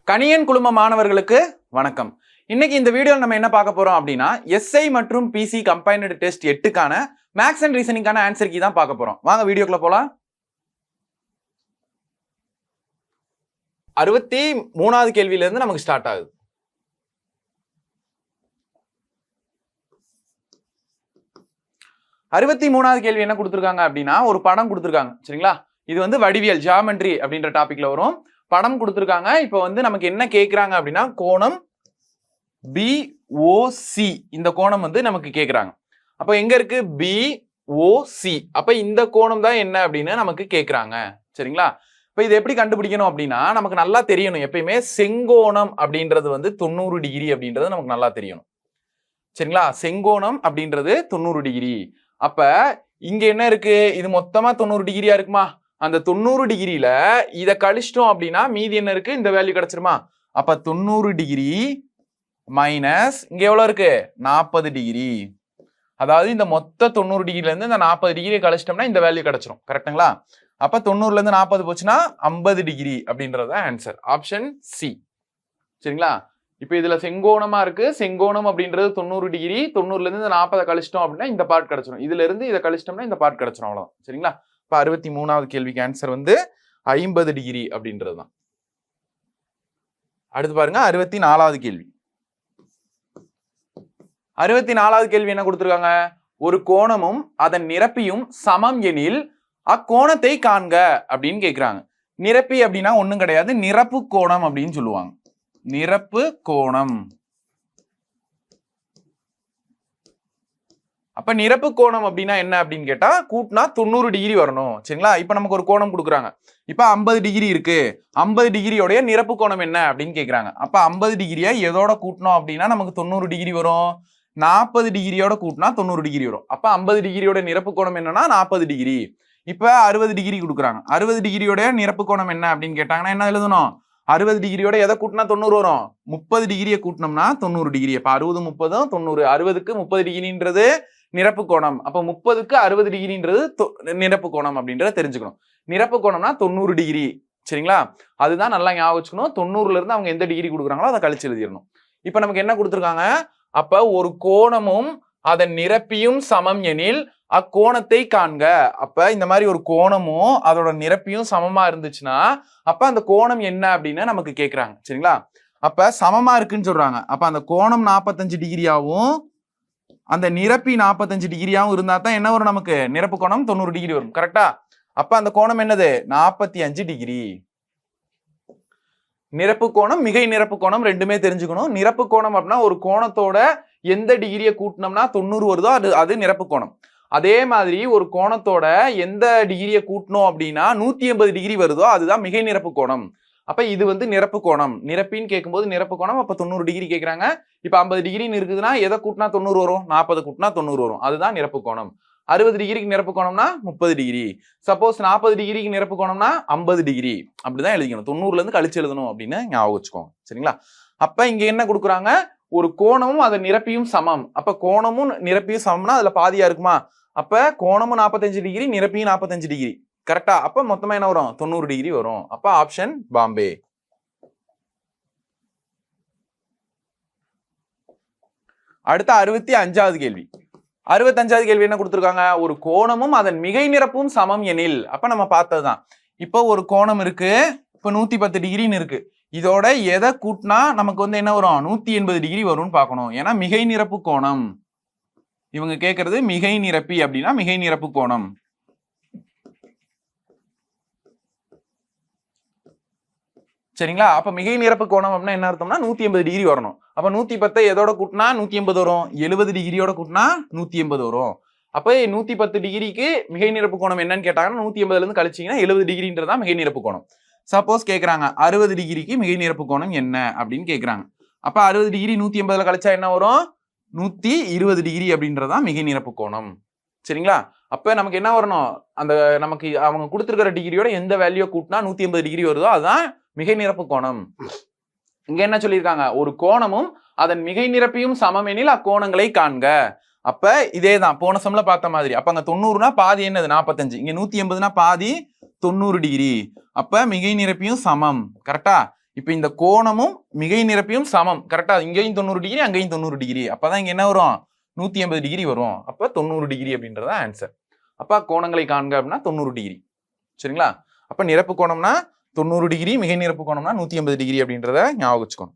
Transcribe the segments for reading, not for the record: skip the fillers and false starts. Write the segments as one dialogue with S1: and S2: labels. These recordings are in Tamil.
S1: கணியன் குழும மாணவர்களுக்கு வணக்கம். இன்னைக்கு இந்த வீடியோல நம்ம என்ன பார்க்க போறோம் அப்படின்னா எஸ்ஐ மற்றும் பிசி கம்பைன்டு டெஸ்ட் 8க்கான மேக்ஸ் அண்ட் ரீசனிங்கான ஆன்சர் கீ தான் பார்க்க போறோம். வாங்க வீடியோக்குள்ள போலாம். 63வது கேள்வியில இருந்து நமக்கு ஸ்டார்ட் ஆகுது. மூணாவது கேள்வி என்ன கொடுத்துருக்காங்க அப்படின்னா ஒரு படம் கொடுத்துருக்காங்க. சரிங்களா, இது வந்து வடிவியல் ஜியாமெட்ரி அப்படின்ற டாபிக்ல வரும். படம் கொடுத்துருக்காங்க. இப்போ வந்து நமக்கு என்ன கேட்குறாங்க அப்படின்னா கோணம் பிஓசி, இந்த கோணம் வந்து நமக்கு கேட்குறாங்க. அப்போ எங்க இருக்கு பிஓசி, அப்போ இந்த கோணம் தான் என்ன அப்படின்னு நமக்கு கேட்குறாங்க. சரிங்களா, இப்போ இது எப்படி கண்டுபிடிக்கணும் அப்படின்னா நமக்கு நல்லா தெரியணும். எப்பயுமே செங்கோணம் அப்படின்றது வந்து 90 டிகிரி அப்படின்றது நமக்கு நல்லா தெரியணும். சரிங்களா, செங்கோணம் அப்படின்றது 90 டிகிரி. அப்ப இங்க என்ன இருக்கு, இது மொத்தமா 90 டிகிரியா இருக்குமா? அந்த 90 டிகிரியில இதை கழிச்சிட்டோம் அப்படின்னா மீதி என்ன இருக்கு, இந்த வேல்யூ கிடைச்சிருமா? அப்ப 90 டிகிரி மைனஸ் இங்க எவ்வளவு இருக்கு 40 டிகிரி. அதாவது இந்த மொத்த 90 டிகிரில இருந்து இந்த 40 டிகிரி கழிச்சிட்டோம்னா இந்த வேல்யூ கிடைச்சிரும். கரெக்டுங்களா? அப்ப 90ல இருந்து 40 போச்சுன்னா 50 டிகிரி அப்படின்றது ஆன்சர். Option C. சரிங்களா, இப்ப இதுல செங்கோணமா இருக்கு. செங்கோணம் அப்படின்றது 90 டிகிரி. 90ல இருந்து 40 கழிச்சிட்டோம் அப்படின்னா இந்த பார்ட் கிடைச்சிடும். இதுல இருந்து இதை கழிச்சிட்டோம்னா இந்த பார்ட் கிடைச்சிடும். அவ்வளவுதான். சரிங்களா, இப்ப 63வது கேள்விக்கு ஆன்சர் வந்து 50 டிகிரி அப்படின்றதுதான். அடுத்து பாருங்க 64வது கேள்வி. 64வது கேள்வி என்ன கொடுத்திருக்காங்க, ஒரு கோணமும் அதன் நிரப்பியும் சமம் எனில் அக்கோணத்தை காண்க அப்படின்னு கேட்கிறாங்க. நிரப்பி அப்படின்னா ஒண்ணும் கிடையாது, நிரப்பு கோணம் அப்படின்னு சொல்லுவாங்க. நிரப்பு கோணம். அப்ப நிரப்பு கோணம் அப்படின்னா என்ன அப்படின்னு கேட்டா கூட்டினா 90 டிகிரி வரணும். சரிங்களா, இப்ப நமக்கு ஒரு கோணம் கொடுக்குறாங்க. இப்ப 50 டிகிரி இருக்கு. 50 டிகிரியோடைய நிரப்பு கோணம் என்ன அப்படின்னு கேட்கறாங்க. அப்ப 50 டிகிரியை எதோட கூட்டணும் அப்படின்னா நமக்கு 90 டிகிரி வரும். 40 டிகிரியோட கூட்டினா 90 டிகிரி வரும். அப்ப 50 டிகிரியோட நிரப்பு கோணம் என்னன்னா 40 டிகிரி. இப்ப 60 டிகிரி கொடுக்குறாங்க. 60 டிகிரியோட நிரப்பு கோணம் என்ன அப்படின்னு கேட்டாங்கன்னா என்ன எழுதணும்? 60 டிகிரியோட எதை கூட்டினா 90 வரும்? 30 டிகிரியை கூட்டினோம்னா 90 டிகிரி. அப்ப 60 30 90. 60க்கு 30 டிகிரின்றது நிரப்பு கோணம். அப்ப 30க்கு 60 டிகிரின்றது நிரப்பு கோணம் அப்படின்றத தெரிஞ்சுக்கணும். நிரப்பு கோணம்னா 90 டிகிரி. சரிங்களா, அதுதான் நல்லா ஞாபகம் வச்சுக்கணும். 90ல இருந்து அவங்க எந்த டிகிரி கொடுக்குறாங்களோ அதை கழிச்சு எழுதிடணும். இப்ப நமக்கு என்ன கொடுத்துருக்காங்க, அப்ப ஒரு கோணமும் அதன் நிரப்பியும் சமம் எனில் அக்கோணத்தை காண்க. அப்ப இந்த மாதிரி ஒரு கோணமும் அதோட நிரப்பியும் சமமா இருந்துச்சுன்னா அப்ப அந்த கோணம் என்ன அப்படின்னு நமக்கு கேட்கறாங்க. சரிங்களா, அப்ப சமமா இருக்குன்னு சொல்றாங்க. அப்ப அந்த கோணம் 45 டிகிரியாவும் அந்த நிரப்பி 45 டிகிரியாவும் இருந்தா தான் என்ன வரும், நமக்கு நிரப்பு கோணம் 90 டிகிரி வரும். கரெக்டா? அப்ப அந்த கோணம் என்னது 45 டிகிரி. நிரப்பு கோணம் மிகை நிரப்பு கோணம் ரெண்டுமே தெரிஞ்சுக்கணும். நிரப்பு கோணம் அப்படின்னா ஒரு கோணத்தோட எந்த டிகிரியை கூட்டினோம்னா 90 வருதோ அது நிரப்பு கோணம். அதே மாதிரி ஒரு கோணத்தோட எந்த டிகிரியை கூட்டணும் அப்படின்னா 180 டிகிரி வருதோ அதுதான் மிகை நிரப்பு கோணம். அப்ப இது வந்து நிரப்பு கோணம். நிரப்பின்னு கேட்கும்போது நிரப்பு கோணம். அப்ப 90 டிகிரி கேட்கறாங்க. இப்ப 50 டிகிரின்னு இருக்குதுன்னா எதை கூட்டினா 90 வரும்? 40 கூட்டினா 90 வரும். அதுதான் நிரப்பு கோணம். 60 டிகிரிக்கு நிரப்பு கோணம்னா 30 டிகிரி. சப்போஸ் 40 டிகிரிக்கு நிரப்பு கோணம்னா 50 டிகிரி. அப்படிதான் எழுதிக்கணும். 90ல இருந்து கழிச்சு எழுதணும் அப்படின்னு ஞாபகம் வச்சுக்கோங்க. சரிங்களா, அப்ப இங்க என்ன கொடுக்குறாங்க, ஒரு கோணமும் அதை நிரப்பியும் சமம். அப்ப கோணமும் நிரப்பியும் சமம்னா அதுல பாதியா இருக்குமா? அப்ப கோணமும் 45 டிகிரி, நிரப்பியும் 45 டிகிரி. கரெக்டா? அப்ப மொத்தமா என்ன வரும்? 90 டிகிரி வரும். அப்ப ஆப்ஷன் பாம்பே. அடுத்த 65வது கேள்வி. 65வது கேள்வி என்ன கொடுத்திருக்காங்க, ஒரு கோணமும் அதன் மிகை நிரப்பும் சமம் எனில். அப்ப நம்ம பார்த்ததுதான். இப்போ ஒரு கோணம் இருக்கு. இப்ப 110 டிகிரின்னு இருக்கு. இதோட எதை கூட்டினா நமக்கு வந்து என்ன வரும்? 180 டிகிரி வரும்னு பார்க்கணும். ஏன்னா மிகை நிரப்பு கோணம். இவங்க கேட்கறது மிகை நிரப்பி அப்படின்னா மிகை நிரப்பு கோணம். சரிங்களா, அப்ப மிகை நிரப்பு கோணம் அப்படின்னா என்ன அர்த்தம்னா 180 டிகிரி வரணும். அப்ப 110 எதோட கூட்டினா 180 வரும்? 70 டிகிரியோட கூட்டினா 180 வரும். அப்ப 110 டிகிரிக்கு மிகை நிரப்பு கோணம் என்னன்னு கேட்டாங்கன்னா 180ல இருந்து கழிச்சீங்கன்னா 70 டிகிரின்றதான் மிகை நிரப்பு கோணம். சப்போஸ் கேட்கறாங்க 60 டிகிரிக்கு மிகை நிரப்பு கோணம் என்ன அப்படின்னு கேட்கறாங்க. அப்ப 60 டிகிரி 180ல கழிச்சா என்ன வரும்? 120 டிகிரி அப்படின்றதான் மிகை நிரப்பு கோணம். சரிங்களா, அப்ப நமக்கு என்ன வரணும், அந்த நமக்கு அவங்க கொடுத்துருக்கிற டிகிரியோட எந்த வேல்யூ கூட்டினா 180 டிகிரி வருதோ அதுதான் மிகை நிரப்பு கோணம். இங்க என்ன சொல்லியிருக்காங்க, ஒரு கோணமும் அதன் மிகை நிரப்பியும் சமம் எனில் அக்கோணங்களை காண்க. அப்ப இதேதான் போன சம்ல பார்த்த மாதிரி. அப்ப அங்க 90னா பாதி என்னது 45. இங்க 180னா பாதி 90 டிகிரி. அப்ப மிகை நிரப்பியும் சமம். கரெக்டா? இப்போ இந்த கோணமும் மிகை நிரப்பியும் சமம். கரெக்டா? இங்கேயும் 90 டிகிரி, அங்கேயும் 90 டிகிரி. அப்பதான் இங்க என்ன வரும்? 180 டிகிரி வரும். அப்ப 90 டிகிரி அப்படின்றத ஆன்சர். அப்ப கோணங்களை காண்க அப்படின்னா 90 டிகிரி. சரிங்களா? அப்ப நிரப்பு கோணம்னா 90 டிகிரி, மிகை நிரப்பு கோணம்னா 180 டிகிரி அப்படின்றத ஞாபகம் வச்சுக்கோங்க.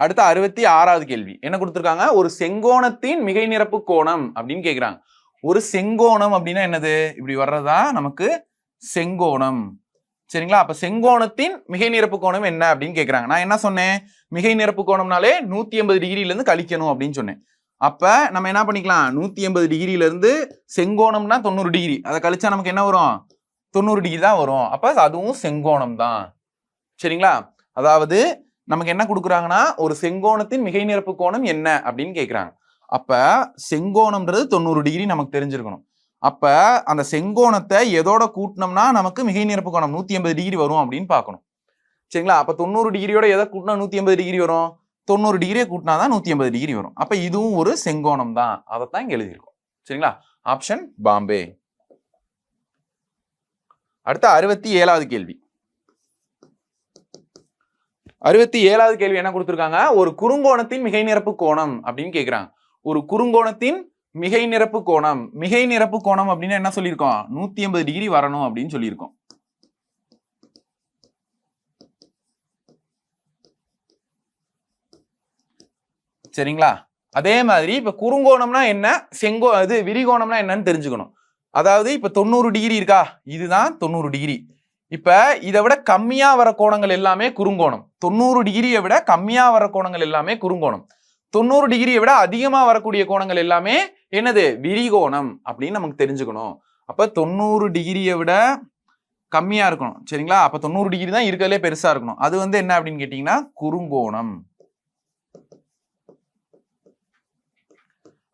S1: அடுத்த 66வது கேள்வி என்ன கொடுத்திருக்காங்க? ஒரு செங்கோணத்தின் மிகை நிரப்பு கோணம் அப்படின்னு கேக்குறாங்க. ஒரு செங்கோணம் அப்படின்னா என்னது? இப்படி வர்றதா நமக்கு செங்கோணம். சரிங்களா? அப்ப செங்கோணத்தின் மிகை நிரப்பு கோணம் என்ன அப்படின்னு கேக்குறாங்க. நான் என்ன சொன்னேன்? மிகை நிரப்பு கோணம்னாலே 180 டிகிரில இருந்து கழிக்கணும் அப்படின்னு சொன்னேன். அப்ப நம்ம என்ன பண்ணிக்கலாம்? 180 டிகிரில இருந்து செங்கோணம்னா 90 டிகிரி, அதை கழிச்சா நமக்கு என்ன வரும்? 90 டிகிரி தான் வரும். அப்ப அதுவும் செங்கோணம் தான். சரிங்களா? அதாவது நமக்கு என்ன கொடுக்குறாங்கன்னா, ஒரு செங்கோணத்தின் மிகை நிரப்பு கோணம் என்ன அப்படின்னு கேட்குறாங்க. அப்ப செங்கோணம்ன்றது 90 டிகிரி நமக்கு தெரிஞ்சிருக்கணும். அப்ப அந்த செங்கோணத்தை எதோட கூட்டினோம்னா நமக்கு மிகை நிரப்பு கோணம் 180 டிகிரி வரும் அப்படின்னு பார்க்கணும். சரிங்களா? அப்ப 90 டிகிரியோட எதை கூட்டினா 180 டிகிரி வரும்? 90 டிகிரியை கூட்டினாதான் 180 டிகிரி வரும். அப்ப இதுவும் ஒரு செங்கோணம் தான். அதைத்தான் இங்க எழுதியிருக்கோம். சரிங்களா? ஆப்ஷன் பாம்பே. அடுத்த 67வது கேள்வி. 67வது கேள்வி என்ன கொடுத்திருக்காங்க? ஒரு குறுங்கோணத்தின் மிகை நிரப்பு கோணம் அப்படின்னு கேக்குறாங்க. ஒரு குறுங்கோணத்தின் மிகை நிரப்பு கோணம். மிகை நிரப்பு கோணம் அப்படின்னா என்ன சொல்லியிருக்கோம்? 180 டிகிரி வரணும் அப்படின்னு சொல்லியிருக்கோம். சரிங்களா? அதே மாதிரி இப்ப குறுங்கோணம்னா என்ன, அது விரிகோணம்னா என்னன்னு தெரிஞ்சுக்கணும். அதாவது இப்ப 90 டிகிரி இருக்கா, இதுதான் 90 டிகிரி. இப்ப இதை விட கம்மியா வர கோணங்கள் எல்லாமே குறுங்கோணம். 90 டிகிரியை விட கம்மியா வர கோணங்கள் எல்லாமே குறுங்கோணம். 90 டிகிரியை விட அதிகமா வரக்கூடிய கோணங்கள் எல்லாமே என்னது? விரிகோணம் அப்படின்னு நமக்கு தெரிஞ்சுக்கணும். அப்ப 90 டிகிரியை விட கம்மியா இருக்கணும். சரிங்களா? அப்ப 90 டிகிரி தான் இருக்கிறதுலே பெருசா இருக்கணும். அது வந்து என்ன அப்படின்னு கேட்டீங்கன்னா குறுங்கோணம்.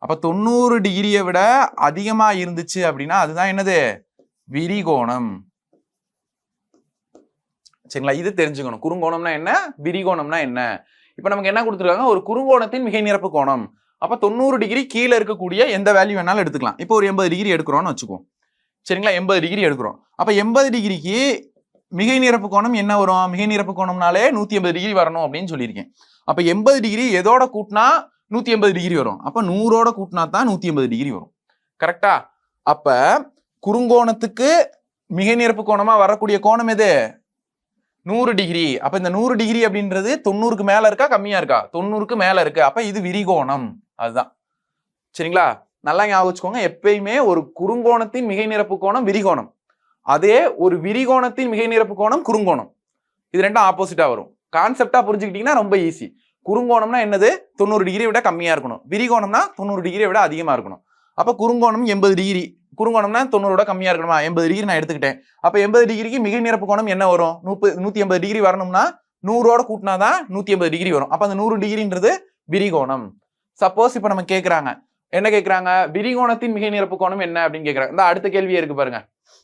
S1: அப்ப 90 டிகிரியை விட அதிகமா இருந்துச்சு அப்படின்னா அதுதான் என்னது? விரிகோணம். சரிங்களா? இது தெரிஞ்சுக்கணும். குறுங்கோணம்னா என்ன, விரிகோணம்னா என்ன. இப்ப நமக்கு என்ன கொடுத்துருக்காங்க? ஒரு குறுங்கோணத்தின் மிகை நிரப்பு கோணம். அப்ப 90 டிகிரி கீழே இருக்கக்கூடிய எந்த வேல்யூ வேணாலும் எடுத்துக்கலாம். இப்போ ஒரு 80 டிகிரி எடுக்கிறோம்னு வச்சுக்கோம். சரிங்களா? 80 டிகிரி எடுக்கிறோம். அப்ப 80 டிகிரிக்கு மிகை நிரப்பு கோணம் என்ன வரும்? மிகை நிரப்பு கோணம்னாலே 180 டிகிரி வரணும் அப்படின்னு சொல்லியிருக்கேன். அப்ப 80 டிகிரி எதோட கூட்டினா 180 டிகிரி வரும்? அப்ப 100ஓட கூட்டினா தான் 180 டிகிரி வரும். கரெக்டா? அப்ப குறுங்கோணத்துக்கு மிகை நிரப்பு கோணமா வரக்கூடிய கோணம் எது? 100 டிகிரி. அப்ப இந்த 100 டிகிரி அப்படின்றது 90க்கு மேல இருக்கா, கம்மியா இருக்கா? 90க்கு மேல இருக்கு. அப்ப இது விரிகோணம். அதுதான். சரிங்களா? நல்லா ஞாபகம் வச்சுக்கோங்க. எப்பயுமே ஒரு குறுங்கோணத்தின் மிகை நிரப்பு கோணம் விரிகோணம், அதே ஒரு விரிகோணத்தின் மிகை நிரப்பு கோணம் குறுங்கோணம். இது ரெண்டும் ஆப்போசிட்டா வரும். கான்செப்டா புரிஞ்சுக்கிட்டீங்கன்னா ரொம்ப ஈஸி. குறுங்கோணம்னா என்னது? 90 டிகிரியை விட கம்மியா இருக்கணும். விரிகோணம்னா 90 டிகிரியை விட அதிகமா இருக்கணும். அப்ப குறுங்கோணம் 80 டிகிரி. குறுங்கோணம்னா 90ஓட கம்மியா இருக்கணுமா? 80 டிகிரி நான் எடுத்துக்கிட்டேன். அப்ப 80 டிகிரிக்கு மிகை நிரப்பு கோணம் என்ன வரும்? 180 டிகிரி வரணும்னா 100ஓட கூட்டினாதான் 180 டிகிரி வரும். அப்ப அந்த 100 டிகிரின்றது விரிகோணம். சப்போஸ் இப்ப நம்ம கேட்கறாங்க, என்ன கேட்கறாங்க? விரிகோணத்தின் மிகை நிரப்பு கோணம் என்ன அப்படின்னு கேட்கறாங்க. இந்த அடுத்த கேள்வியே இருக்கு பாருங்க.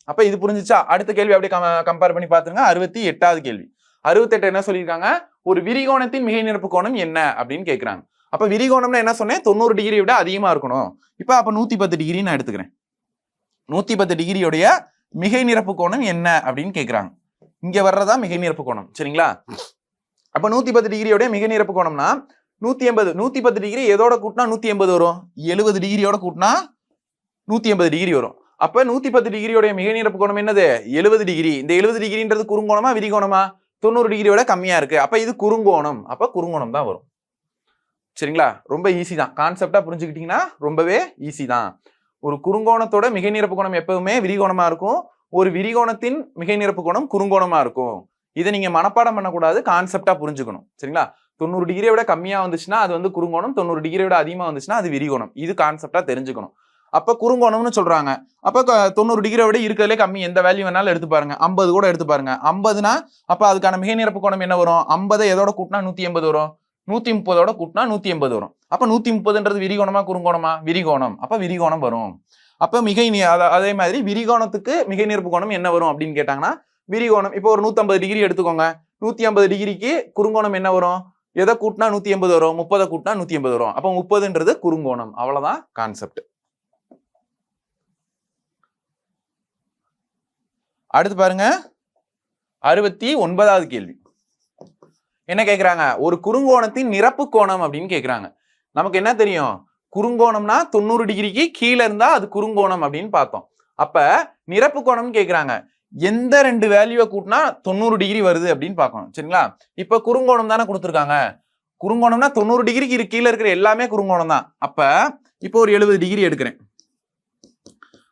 S1: அப்ப இது புரிஞ்சுச்சா? அடுத்த கேள்வி அப்படியே கம்பேர் பண்ணி பாத்துருங்க. 68வது கேள்வி. 68 என்ன சொல்லியிருக்காங்க? ஒரு விரிகோணத்தின் மிகை நிரப்பு கோணம் என்ன அப்படின்னு கேட்கறாங்க. அப்ப விரிகோணம்னா என்ன சொன்னேன்? 90 டிகிரி விட அதிகமா இருக்கணும். அப்ப 110 டிகிரி நான் எடுத்துக்கிறேன். 110 டிகிரியோடைய மிகை நிரப்பு கோணம் என்ன அப்படின்னு கேட்கறாங்க. இங்க வர்றதா மிகை நிரப்பு கோணம். சரிங்களா? அப்ப 110 டிகிரியோடைய மிகை நிரப்பு கோணம்னா 110 டிகிரி எதோட கூட்டினா 180 வரும்? 70 டிகிரியோட கூட்டினா 180 டிகிரி வரும். அப்ப 110 டிகிரியோடைய மிகை நிரப்பு கோணம் என்னது? 70 டிகிரி. இந்த 70 டிகிரின்றது குறுங்கோணமா விரிகோணமா? 90 டிகிரியோட கம்மியா இருக்கு. அப்ப இது குறுங்கோணம். அப்ப குறுங்கோணம் தான் வரும். சரிங்களா? ரொம்ப ஈஸி தான். கான்செப்டா புரிஞ்சுக்கிட்டீங்கன்னா ரொம்பவே ஈஸி தான். ஒரு குறுங்கோணத்தோட மிகை நிரப்பு கோணம் எப்பவுமே விரிகோணமா இருக்கும். ஒரு விரிகோணத்தின் மிகை நிரப்பு கோணம் குறுங்கோணமா இருக்கும். இதை நீங்க மனப்பாடம் பண்ணக்கூடாது, கான்செப்டா புரிஞ்சுக்கணும். சரிங்களா? 90 டிகிரியை விட கம்மியா வந்துச்சுன்னா அது வந்து குறுங்கோணம், 90 டிகிரியை விட அதிகமா வந்துச்சுன்னா அது விரிகோணம். இது கான்செப்டா தெரிஞ்சுக்கணும். அப்ப குறுங்கோணம்னு சொல்றாங்க. அப்ப 90 டிகிரியை விட இருக்கிறதுலே கம்மி எந்த வேல்யூ வேணாலும் எடுத்து பாருங்க. 50 கூட எடுத்து பாருங்க. 50னா அப்ப அதுக்கான மிகை நிரப்பு கோணம் என்ன வரும்? 50 எதோட கூட்டினா 180 வரும்? 130ஓட கூட்டினா 180 வரும். அப்ப 130ன்றது விரிகோணமா குறுங்கோணமா? விரிகோணம். அப்ப விரிகோணம் வரும். அப்ப அதே மாதிரி விரிகோணத்துக்கு மிகை நிரப்பு கோணம் என்ன வரும் அப்படின்னு கேட்டாங்கன்னா விரிகோணம். இப்போ ஒரு 150 டிகிரி எடுத்துக்கோங்க. 150 டிகிரிக்கு குறுங்கோணம் என்ன வரும்? எதை கூட்டினா 180 வரும்? 30 கூட்டினா 180 வரும். அப்ப 30ன்றது குறுங்கோணம். அவ்வளவுதான் கான்செப்ட். அடுத்து பாருங்க, 69வது கேள்வி என்ன கேக்குறாங்க? ஒரு குறுங்கோணத்தின் நிரப்பு கோணம் அப்படின்னு கேக்குறாங்க. நமக்கு என்ன தெரியும்? குறுங்கோணம்னா 90 டிகிரிக்கு கீழே இருந்தா அது குறுங்கோணம் அப்படின்னு பார்த்தோம். அப்ப நிரப்பு கோணம்னு கேக்குறாங்க. எந்த ரெண்டு வேல்யூவை கூட்டினா 90 டிகிரி வருது அப்படின்னு பார்க்கணும். சரிங்களா? இப்ப குறுங்கோணம் தானே கொடுத்துருக்காங்க. குறுங்கோணம்னா 90 டிகிரிக்கு கீழே இருக்கிற எல்லாமே குறுங்கோணம் தான். அப்ப இப்போ ஒரு 70 டிகிரி எடுக்கிறேன்.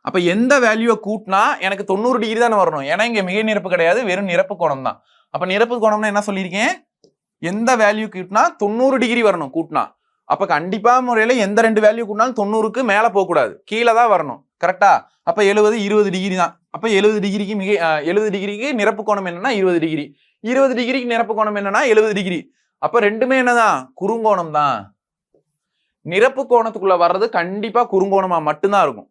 S1: அப்ப எந்த வேல்யூவை கூட்டினா எனக்கு 90 டிகிரி தானே வரணும். ஏன்னா இங்க மிகை நிரப்பு கிடையாது, வெறும் நிரப்பு கோணம் தான். அப்ப நிரப்பு கோணம்னா என்ன சொல்லியிருக்கேன்? எந்த வேல்யூ கூட்டினா 90 டிகிரி வரணும் கூட்டினா. அப்ப கண்டிப்பா முறையில எந்த ரெண்டு வேல்யூ கூட்டினாலும் 90க்கு மேல போக கூடாது, கீழே தான் வரணும். கரெக்டா? அப்ப 70 20 டிகிரி தான். அப்ப 70 டிகிரிக்கு 70 டிகிரிக்கு நிரப்பு கோணம் என்னன்னா 20 டிகிரி. 20 டிகிரிக்கு நிரப்பு கோணம் என்னன்னா 70 டிகிரி. அப்ப ரெண்டுமே என்னதான்? குறுங்கோணம் தான். நிரப்பு கோணத்துக்குள்ள வர்றது கண்டிப்பா குறுங்கோணமா மட்டும்தான் இருக்கும்.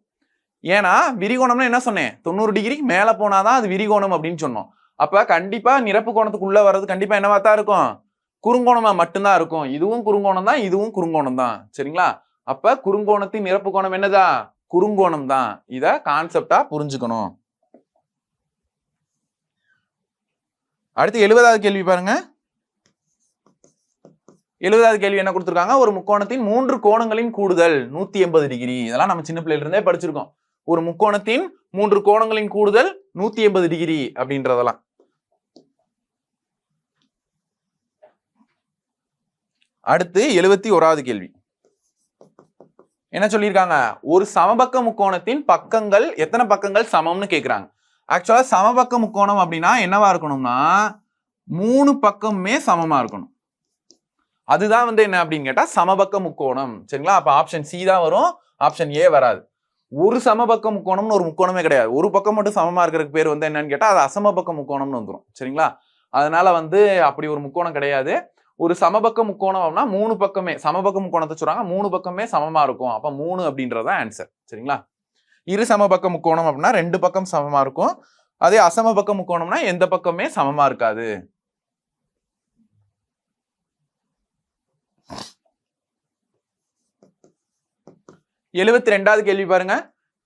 S1: ஏன்னா விரிகோணம்னா என்ன சொன்னேன்? 90 டிகிரிக்கு மேல போனாதான் அது விரிகோணம் அப்படின்னு சொன்னோம். அப்ப கண்டிப்பா நிரப்பு கோணத்துக்குள்ள வர்றது கண்டிப்பா என்னவா தான் இருக்கும்? குறுங்கோணமா மட்டும்தான் இருக்கும். இதுவும் குறுங்கோணம் தான், இதுவும் குறுங்கோணம் தான். சரிங்களா? அப்ப குறுங்கோணத்தின் நிரப்பு கோணம் என்னதான்? குறுங்கோணம் தான். இத கான்செப்டா புரிஞ்சுக்கணும். அடுத்து 70வது கேள்வி பாருங்க. 70வது கேள்வி என்ன கொடுத்திருக்காங்க? ஒரு முக்கோணத்தின் 3 கோணங்களின் கூடுதல் 180 டிகிரி. இதெல்லாம் நம்ம சின்ன பிள்ளையில இருந்தே படிச்சிருக்கோம். ஒரு முக்கோணத்தின் 3 கோணங்களின் கூடுதல் 180 டிகிரி அப்படின்றதெல்லாம். அடுத்து 71வது கேள்வி என்ன சொல்லியிருக்காங்க? ஒரு சமபக்க முக்கோணத்தின் பக்கங்கள் எத்தனை பக்கங்கள் சமம்னு கேட்கிறாங்க. ஆக்சுவலா சமபக்க முக்கோணம் அப்படின்னா என்னவா இருக்கணும்னா 3 பக்கமுமே சமமா இருக்கணும். அதுதான் வந்து என்ன அப்படின்னு கேட்டா சமபக்க முக்கோணம். சரிங்களா? அப்ப ஆப்ஷன் சி தான் வரும், ஆப்ஷன் ஏ வராது. ஒரு சமபக்க முக்கோணம்னு ஒரு முக்கோணமே கிடையாது. ஒரு பக்கம் மட்டும் சமமா இருக்கிறதுக்கு பேர் வந்து என்னன்னு கேட்டா அது அசமபக்க முக்கோணம்னு வந்துடும். சரிங்களா? அதனால வந்து அப்படி ஒரு முக்கோணம் கிடையாது. ஒரு சமபக்க முக்கோணம் அப்படின்னா 3 பக்கமே சமபக்க முக்கோணத்தை சொல்றாங்க, 3 பக்கமே சமமா இருக்கும். அப்ப 3 அப்படின்றதான் ஆன்சர். சரிங்களா? இரு சமபக்க முக்கோணம் அப்படின்னா 2 பக்கம் சமமா இருக்கும். அதே அசமபக்க முக்கோணம்னா எந்த பக்கமே சமமா இருக்காது. எழுபத்தி 2வது கேள்வி பாருங்க.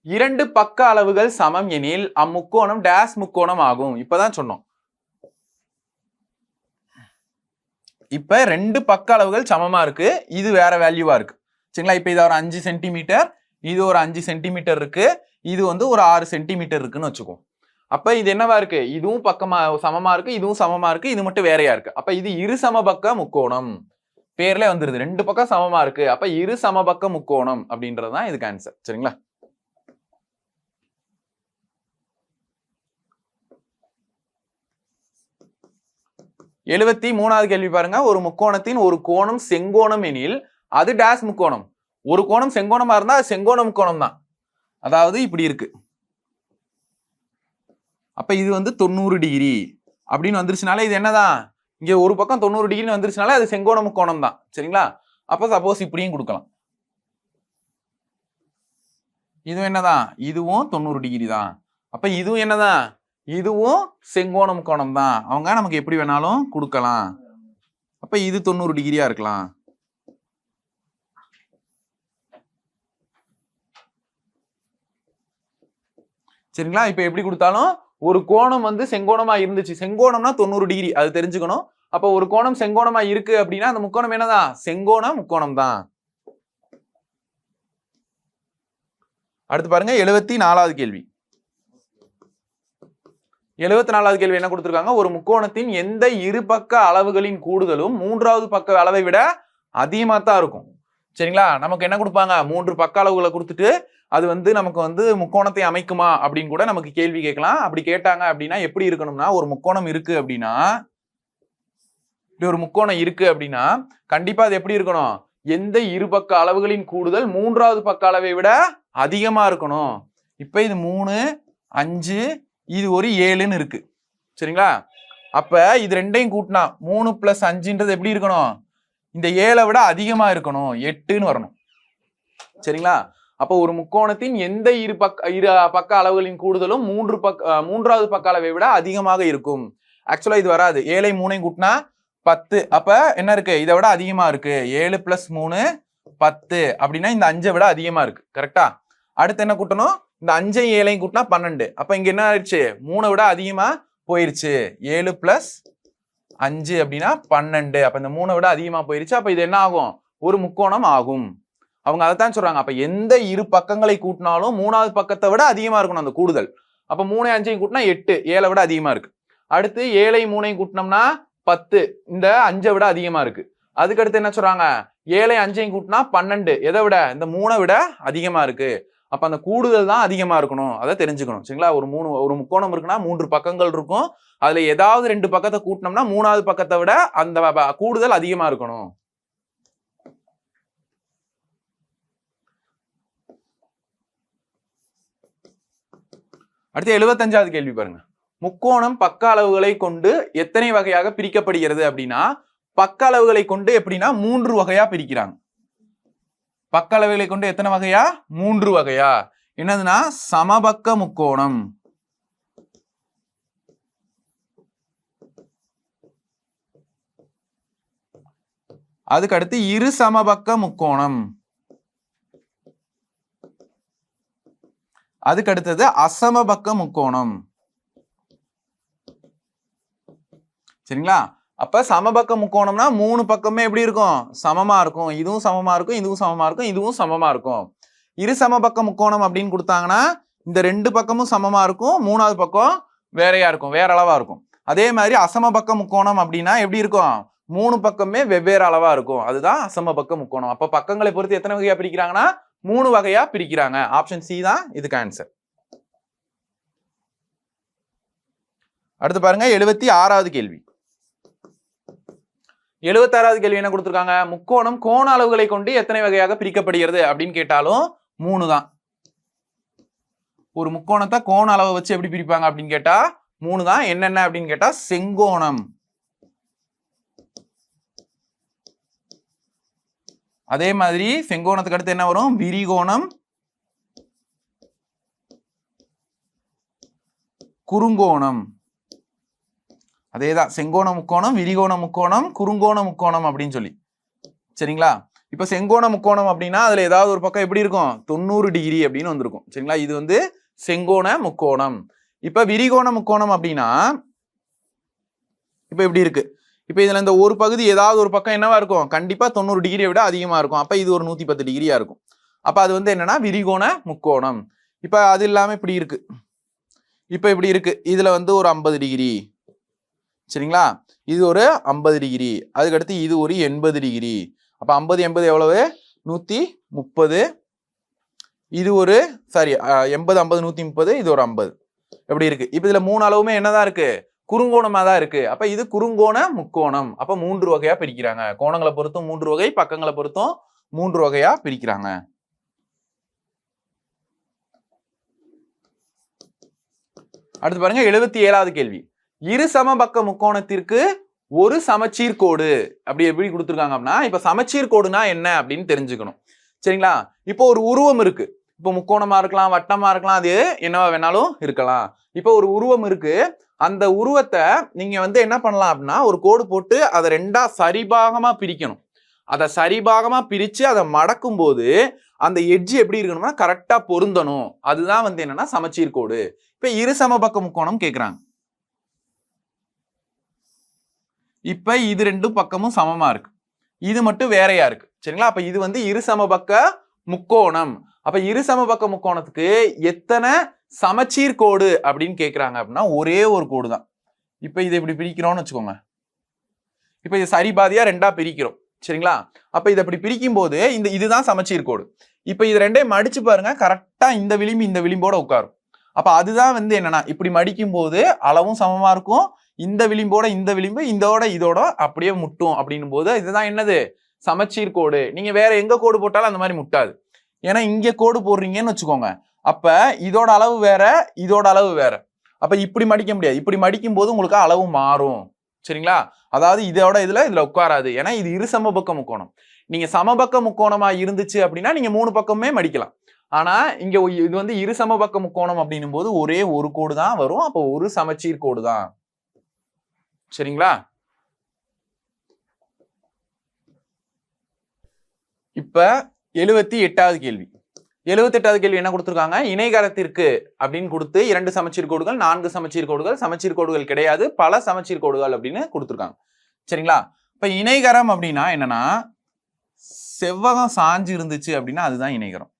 S1: 2 பக்க அளவுகள் சமம் எனில் அம்முக்கோணம் டேஸ் முக்கோணம் ஆகும். இப்பதான் சொன்னோம். இப்ப 2 பக்க அளவுகள் சமமா இருக்கு, இது வேற வேல்யூவா இருக்கு. சரிங்களா? இப்ப இது ஒரு 5 சென்டிமீட்டர், இது ஒரு 5 சென்டிமீட்டர் இருக்கு, இது வந்து ஒரு 6 சென்டிமீட்டர் இருக்குன்னு வச்சுக்கோ. அப்ப இது என்னவா இருக்கு? இதுவும் பக்கமா சமமா இருக்கு, இதுவும் சமமா இருக்கு, இது மட்டும் வேறையா இருக்கு. அப்ப இது இரு சமபக்க முக்கோணம். பேர்ல வந்துருது, 2 பக்கம் சமமா இருக்கு. அப்ப இரு சமபக்க முக்கோணம் அப்படின்றதுதான் இதுக்கு ஆன்சர். சரிங்களா? எழுபத்தி 3வது கேள்வி பாருங்க. ஒரு முக்கோணத்தின் ஒரு கோணம் செங்கோணம் எனில் அது டேஸ் முக்கோணம். ஒரு கோணம் செங்கோணமா இருந்தா அது செங்கோண முக்கோணம் தான். அதாவது இப்படி இருக்கு. அப்ப இது வந்து 90 டிகிரி அப்படின்னு வந்துருச்சுனாலே இது என்னதான்? இங்க ஒரு பக்கம் 90 டிகிரின்னு வந்துருச்சுனாலே அது செங்கோண முக்கோணம் தான். சரிங்களா? அப்ப சப்போஸ் இப்படியும் கொடுக்கலாம். இதுவும் என்னதான்? இதுவும் 90 டிகிரி தான். அப்ப இதுவும் என்னதான்? இதுவும் செங்கோண முக்கோணம் தான். அவங்க நமக்கு எப்படி வேணாலும் கொடுக்கலாம். அப்ப இது 90 டிகிரியா இருக்கலாம். சரிங்களா? இப்ப எப்படி கொடுத்தாலும் ஒரு கோணம் வந்து செங்கோணமா இருந்துச்சு, செங்கோணம்னா 90 டிகிரி, அது தெரிஞ்சுக்கணும். அப்ப ஒரு கோணம் செங்கோணமா இருக்கு அப்படின்னா அந்த முக்கோணம் என்னதான்? செங்கோண முக்கோணம் தான். அடுத்து பாருங்க 74வது கேள்வி. 74வது கேள்வி என்ன கொடுத்திருக்காங்க? ஒரு முக்கோணத்தின் எந்த இரு பக்க அளவுகளின் கூடுதலும் 3வது பக்க அளவை விட அதிகமா தான் இருக்கும். சரிங்களா? நமக்கு என்ன கொடுப்பாங்க? 3 பக்க அளவுகளை கொடுத்துட்டு அது வந்து நமக்கு வந்து முக்கோணத்தை அமைக்குமா அப்படின்னு கூட நமக்கு கேள்வி கேட்கலாம். அப்படி கேட்டாங்க அப்படின்னா எப்படி இருக்கணும்னா, ஒரு முக்கோணம் இருக்கு அப்படின்னா, இப்படி ஒரு முக்கோணம் இருக்கு அப்படின்னா கண்டிப்பா அது எப்படி இருக்கணும்? எந்த இரு பக்க அளவுகளின் கூடுதல் 3வது பக்க அளவை விட அதிகமா இருக்கணும். இப்ப இது 3 5 இது ஒரு 7ன்னு இருக்கு. சரிங்களா? அப்ப இது ரெண்டையும் கூட்டினா 3 + 5ன்றது எப்படி இருக்கணும்? இந்த 7 விட அதிகமா இருக்கணும், 8ன்னு வரணும். சரிங்களா? அப்ப ஒரு முக்கோணத்தின் எந்த இரு பக்க அளவுகளின் கூடுதலும் 3வது பக்க அளவை விட அதிகமாக இருக்கும். ஆக்சுவலா இது வராது. 7 3 கூட்டினா 10. அப்ப என்ன இருக்கு? இதை விட அதிகமா இருக்கு. 7 + 3 10 அப்படின்னா இந்த 5 விட அதிகமா இருக்கு. கரெக்டா? அடுத்து என்ன கூட்டணும்? இந்த 5 7 கூட்டினா 12. அப்ப இங்க என்ன ஆயிடுச்சு? 3 விட அதிகமா போயிருச்சு. 7 + 5 அப்படின்னா 12. அப்ப இந்த 3 விட அதிகமா போயிருச்சு. அப்ப இது என்ன ஆகும்? ஒரு முக்கோணம் ஆகும். அவங்க அதைத்தான் சொல்றாங்க. அப்ப எந்த இரு பக்கங்களை கூட்டினாலும் 3வது பக்கத்தை விட அதிகமா இருக்கணும் அந்த கூடுதல். அப்ப 3 5 கூட்டினா 8, 7 விட அதிகமா இருக்கு. அடுத்து 7 3 கூட்டினோம்னா 10, இந்த 5 விட அதிகமா இருக்கு. அதுக்கு அடுத்து என்ன சொல்றாங்க? 7 5 கூட்டினா 12, எதை விட? இந்த 3 விட அதிகமா இருக்கு. அப்ப அந்த கூடுதல் தான் அதிகமா இருக்கணும். அதை தெரிஞ்சுக்கணும். சரிங்களா? ஒரு முக்கோணம் இருக்குன்னா 3 பக்கங்கள் இருக்கும். அதுல ஏதாவது 2 பக்கத்தை கூட்டினோம்னா 3வது பக்கத்தை விட அந்த கூடுதல் அதிகமா இருக்கணும். அடுத்து 75வது கேள்வி பாருங்க. முக்கோணம் பக்க அளவுகளை கொண்டு எத்தனை வகையாக பிரிக்கப்படுகிறது அப்படின்னா, பக்க அளவுகளை கொண்டு எப்படின்னா 3 வகையா பிரிக்கிறாங்க. பக்க அளவுகளை கொண்டு எத்தனை வகையா? 3 வகையா. என்னதுன்னா சமபக்க முக்கோணம், அதுக்கு அடுத்து இரு சமபக்க முக்கோணம், அதுக்கு அடுத்தது அசமபக்க முக்கோணம். சரிங்களா? அப்ப சமபக்க முக்கோணம்னா 3 பக்கமே எப்படி இருக்கும்? சமமா இருக்கும். இதுவும் சமமா இருக்கும், இதுவும் சமமா இருக்கும், இதுவும் சமமா இருக்கும். இரு சமபக்க முக்கோணம் அப்படின்னு கொடுத்தாங்கன்னா இந்த 2 பக்கமும் சமமா இருக்கும், 3வது பக்கம் வேறையா இருக்கும், வேற அளவா இருக்கும். அதே மாதிரி அசமபக்க முக்கோணம் அப்படின்னா எப்படி இருக்கும்? 3 பக்கமே வெவ்வேறு அளவா இருக்கும். அதுதான் அசமபக்க முக்கோணம். அப்ப பக்கங்களை பொறுத்து எத்தனை வகையா பிரிக்கிறாங்கன்னா 3 வகையா பிரிக்கிறாங்க. ஆப்ஷன் சி தான் இதுக்கு ஆன்சர். அடுத்து பாருங்க 76வது கேள்வி. 76வது கேள்வி என்ன கொடுத்திருக்காங்க? முக்கோணம் கோண அளவுகளை கொண்டு எத்தனை வகையாக பிரிக்கப்படுகிறது அப்படின்னு கேட்டாலும் 3 தான். ஒரு முக்கோணத்தை கோண அளவை வச்சு எப்படி பிரிப்பாங்க அப்படின்னு கேட்டா 3 தான். என்னென்ன அப்படின்னு கேட்டா செங்கோணம், அதே மாதிரி செங்கோணத்துக்கு அடுத்து என்ன வரும்? விரிகோணம், குறுங்கோணம். அதேதான் செங்கோண முக்கோணம், விரிகோண முக்கோணம், குறுங்கோண முக்கோணம் அப்படின்னு சொல்லி. சரிங்களா? இப்ப செங்கோண முக்கோணம் அப்படின்னா அதுல ஏதாவது ஒரு பக்கம் எப்படி இருக்கும்? 90 டிகிரி அப்படின்னு வந்திருக்கும். சரிங்களா? இது வந்து செங்கோண முக்கோணம். இப்ப விரிகோண முக்கோணம் அப்படின்னா இப்ப எப்படி இருக்கு? இப்ப இதுல இந்த ஒரு பகுதி ஏதாவது ஒரு பக்கம் என்னவா இருக்கும்? கண்டிப்பா 90 டிகிரியை விட அதிகமா இருக்கும். அப்ப இது ஒரு 110 டிகிரியா இருக்கும். அப்ப அது வந்து என்னன்னா விரிகோண முக்கோணம். இப்ப அது இல்லாம இப்படி இருக்கு. இப்ப இப்படி இருக்கு. இதுல வந்து ஒரு 50 டிகிரி. சரிங்களா? இது ஒரு 50 டிகிரி. அதுக்கடுத்து இது ஒரு 80 டிகிரி. அப்ப 50 80 எவ்வளவு? 130. இது ஒரு 80 50 130, இது ஒரு 50. எப்படி இருக்கு? இப்ப இதுல 3 அளவுமே என்னதான் இருக்கு? குறுங்கோணமா தான் இருக்கு. அப்ப இது குறுங்கோண முக்கோணம். அப்ப 3 வகையா பிரிக்கிறாங்க. கோணங்களை பொறுத்தும் 3 வகை, பக்கங்களை பொறுத்தும் 3 வகையா பிரிக்கிறாங்க. அடுத்து பாருங்க 77வது கேள்வி. இரு சமபக்க முக்கோணத்திற்கு ஒரு சமச்சீர் கோடு அப்படி எப்படி கொடுத்துருக்காங்க அப்படின்னா, இப்ப சமச்சீர் கோடுனா என்ன அப்படின்னு தெரிஞ்சுக்கணும். சரிங்களா? இப்போ ஒரு உருவம் இருக்கு. இப்போ முக்கோணமா இருக்கலாம், வட்டமா இருக்கலாம், அது என்னவா வேணாலும் இருக்கலாம். இப்போ ஒரு உருவம் இருக்கு. அந்த உருவத்தை நீங்க வந்து என்ன பண்ணலாம் அப்படின்னா, ஒரு கோடு போட்டு அதை 2ஆ சரிபாகமா பிரிக்கணும். அதை சரிபாகமா பிரிச்சு அதை மடக்கும் போது அந்த எட்ஜ் எப்படி இருக்கணும்னா கரெக்டா பொருந்தணும். அதுதான் வந்து என்னன்னா சமச்சீர் கோடு. இப்ப இரு சமபக்க முக்கோணம் கேக்குறாங்க. இப்ப இது 2 பக்கமும் சமமா இருக்கு, இது மட்டும் வேறையா இருக்கு. சரிங்களா? அப்ப இது வந்து இரு சமபக்க முக்கோணம். அப்ப இரு சமபக்க முக்கோணத்துக்கு எத்தனை சமச்சீர் கோடு அப்படின்னு கேக்குறாங்க அப்படின்னா ஒரே ஒரு கோடு தான். இப்ப இதை இப்படி பிரிக்கிறோம்னு வச்சுக்கோங்க. இப்ப இது சரி பாதியா 2ஆ பிரிக்கிறோம். சரிங்களா? அப்ப இதை இப்படி பிரிக்கும் போது இதுதான் சமச்சீர் கோடு. இப்ப இது 2ஐயும் மடிச்சு பாருங்க, கரெக்டா இந்த விளிம்பு இந்த விளிம்போட உட்காரும். அப்ப அதுதான் வந்து என்னன்னா இப்படி மடிக்கும் போது அளவும் சமமா இருக்கும். இந்த விளிம்போட இந்த விளிம்பு இதோட அப்படியே முட்டும் அப்படின்னும் போது இதுதான் என்னது? சமச்சீர் கோடு. நீங்க வேற எங்க கோடு போட்டாலும் அந்த மாதிரி முட்டாது. ஏன்னா இங்க கோடு போடுறீங்கன்னு வச்சுக்கோங்க, அப்ப இதோட அளவு வேற, இதோட அளவு வேற. அப்ப இப்படி மடிக்க முடியாது. இப்படி மடிக்கும் போது உங்களுக்கு அளவு மாறும். சரிங்களா? அதாவது இதுல உட்காராது. ஏன்னா இது இரு சமபக்க முக்கோணம். நீங்க சமபக்க முக்கோணமா இருந்துச்சு அப்படின்னா நீங்க 3 பக்கமே மடிக்கலாம். ஆனா இங்க இது வந்து இரு சமபக்க முக்கோணம் அப்படின்னும் போது ஒரே ஒரு கோடு தான் வரும். அப்போ ஒரு சமச்சீர் கோடு தான். சரிங்களா? இப்ப 78வது கேள்வி. 78வது கேள்வி என்ன கொடுத்துருக்காங்க, இணைகரத்திற்கு அப்படின்னு கொடுத்து 2 சமச்சீர் கோடுகள், 4 சமச்சீர் கோடுகள், சமச்சீர் கோடுகள் கிடையாது, பல சமச்சீர் கோடுகள் அப்படின்னு கொடுத்துருக்காங்க. சரிங்களா? இப்ப இணைகரம் அப்படின்னா என்னன்னா, செவ்வகம் சாஞ்சு இருந்துச்சு அப்படின்னா அதுதான் இணைகரம்.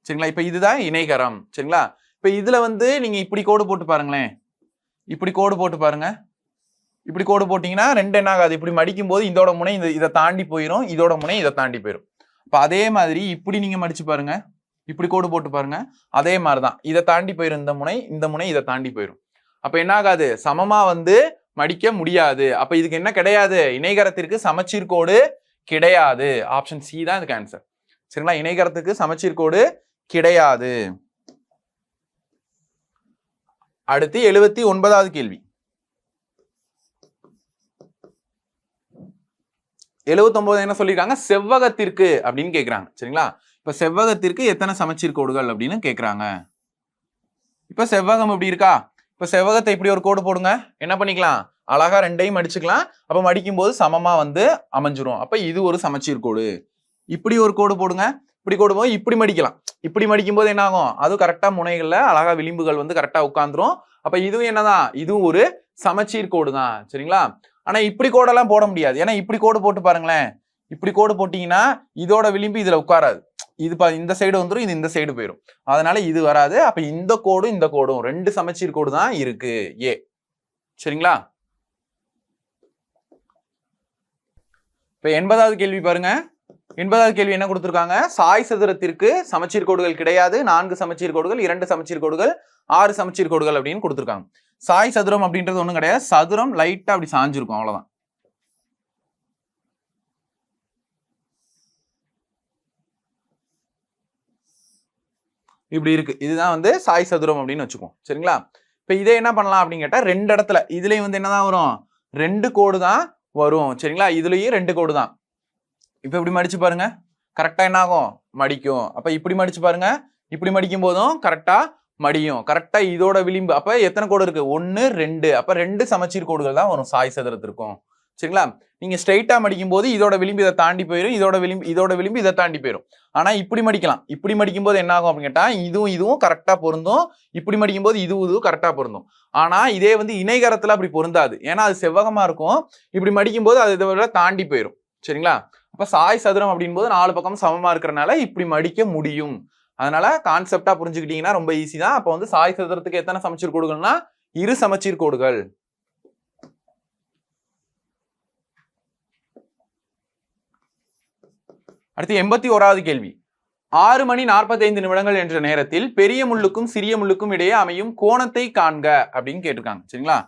S1: சரிங்களா? இப்ப இதுதான் இணைகரம். சரிங்களா? இப்ப இதுல வந்து நீங்க இப்படி கோடு போட்டு பாருங்களேன், இப்படி கோடு போட்டு பாருங்க. இப்படி கோடு போட்டீங்கன்னா ரெண்டு என்ன ஆகாது, இப்படி மடிக்கும் போது இதோட முனை இதை தாண்டி போயிடும், இதோட முனை இதை தாண்டி போயிடும். அப்ப அதே மாதிரி இப்படி நீங்க மடிச்சு பாருங்க, இப்படி கோடு போட்டு பாருங்க, அதே மாதிரிதான் இதை தாண்டி போயிடும், இந்த முனை இதை தாண்டி போயிடும். அப்ப என்ன ஆகாது, சமமா வந்து மடிக்க முடியாது. அப்ப இதுக்கு என்ன கிடையாது, இணைகரத்திற்கு சமச்சீர் கோடு கிடையாது. ஆப்ஷன் சி தான் இதுக்கு ஆன்சர். சரிங்களா? இணைகரத்துக்கு சமச்சீர் கோடு கிடையாது. அடுத்து 79வது கேள்வி. 79 என்ன சொல்லிருக்காங்க, செவ்வகத்திற்கு அப்படின்னு கேக்குறாங்க. சரிங்களா? இப்ப செவ்வகத்திற்கு எத்தனை சமச்சீர் கோடுகள் அப்படின்னு கேக்குறாங்க. இப்ப செவ்வகம் எப்படி இருக்கா, இப்ப செவ்வகத்தை இப்படி ஒரு கோடு போடுங்க, என்ன பண்ணிக்கலாம், அழகா ரெண்டையும் மடிச்சுக்கலாம். அப்ப மடிக்கும் போது சமமா வந்து அமைஞ்சிரும். அப்ப இது ஒரு சமச்சீர் கோடு. இப்படி ஒரு கோடு போடுங்க, இப்படி கோடு போது இப்படி மடிக்கலாம். இப்படி மடிக்கும் போது என்ன ஆகும், அது கரெக்டா முனைகள்ல அழகா விளிம்புகள் வந்து கரெக்டா உட்கார்ந்துரும். அப்ப இதுவும் என்னதான், இதுவும் ஒரு சமச்சீர் கோடு தான். சரிங்களா? ஆனா இப்படி கோடெல்லாம் போட முடியாது, ஏன்னா இப்படி கோடு போட்டு பாருங்களேன், இப்படி கோடு போட்டீங்கன்னா இதோட விளிம்பு இதுல உட்காராது, இது இந்த சைடு வந்துடும், இது இந்த சைடு போயிடும், அதனால இது வராது. அப்ப இந்த கோடும் இந்த கோடும் ரெண்டு சமச்சீர் கோடு தான் இருக்கு, ஏ. சரிங்களா? இப்ப 80வது கேள்வி பாருங்க. 80வது கேள்வி என்ன கொடுத்திருக்காங்க, சாய் சதுரத்திற்கு சமச்சீர் கோடுகள் கிடையாது, 4 சமச்சீர் கோடுகள், 2 சமச்சீர் கோடுகள், 6 சமச்சீர் கோடுகள் அப்படின்னு கொடுத்திருக்காங்க. சாய் சதுரம் அப்படின்றது ஒண்ணும் கிடையாது, சதுரம் லைட்டா அப்படி சாஞ்சிருக்கும், அவ்வளவுதான். இப்படி இருக்கு, இதுதான் வந்து சாய் சதுரம் அப்படின்னு வச்சுக்கோம். சரிங்களா? இப்ப இதே என்ன பண்ணலாம் அப்படின்னு கேட்டா, ரெண்டு இடத்துல இதுலயும் வந்து என்னதான் வரும், 2 கோடு தான் வரும். சரிங்களா? இதுலயும் 2 கோடு தான். இப்ப இப்படி மடிச்சு பாருங்க, கரெக்டா என்ன ஆகும், மடிக்கும். அப்ப இப்படி மடிச்சு பாருங்க, இப்படி மடிக்கும் போதும் கரெக்டா மடியும், கரெக்டா இதோட விளிம்பு. அப்ப எத்தனை கோடு இருக்கு, 1 2, அப்ப 2 சமச்சீர் கோடுகள் தான் வரும் சாய் சதுரத்திற்கும். சரிங்களா? நீங்க ஸ்ட்ரைட்டா மடிக்கும் போது இதோட விளிம்பு இதை தாண்டி போயிடும், இதோட விளிம்பு இதை தாண்டி போயிடும். ஆனா இப்படி மடிக்கலாம், இப்படி மடிக்கும் போது என்ன ஆகும் அப்படின்னு கேட்டா, இதுவும் கரெக்டா பொருந்தும், இப்படி மடிக்கும் போது இதுவும் கரெக்டா பொருந்தும். ஆனா இதே வந்து இணைகரத்துல அப்படி பொருந்தாது, ஏன்னா அது செவ்வகமா இருக்கும், இப்படி மடிக்கும் போது அது இதை தாண்டி போயிடும். சரிங்களா? அப்ப சாய் சதுரம் அப்படின் போது 4 பக்கம் சமமா இருக்கிறனால இப்படி மடிக்க முடியும். அதனால கான்செப்டா புரிஞ்சுக்கிட்டீங்கன்னா ரொம்ப ஈஸி தான். அப்ப வந்து சாய் சதுரத்துக்கு எத்தனை சமச்சீர் கோடுகள்னா 2 சமச்சீர் கோடுகள். அடுத்து 81வது கேள்வி. 6 மணி 45 நிமிடங்கள் என்ற நேரத்தில் பெரிய முள்ளுக்கும் சிறிய முள்ளுக்கும் இடையே அமையும் கோணத்தை காண்க அப்படின்னு கேட்டிருக்காங்க. சரிங்களா?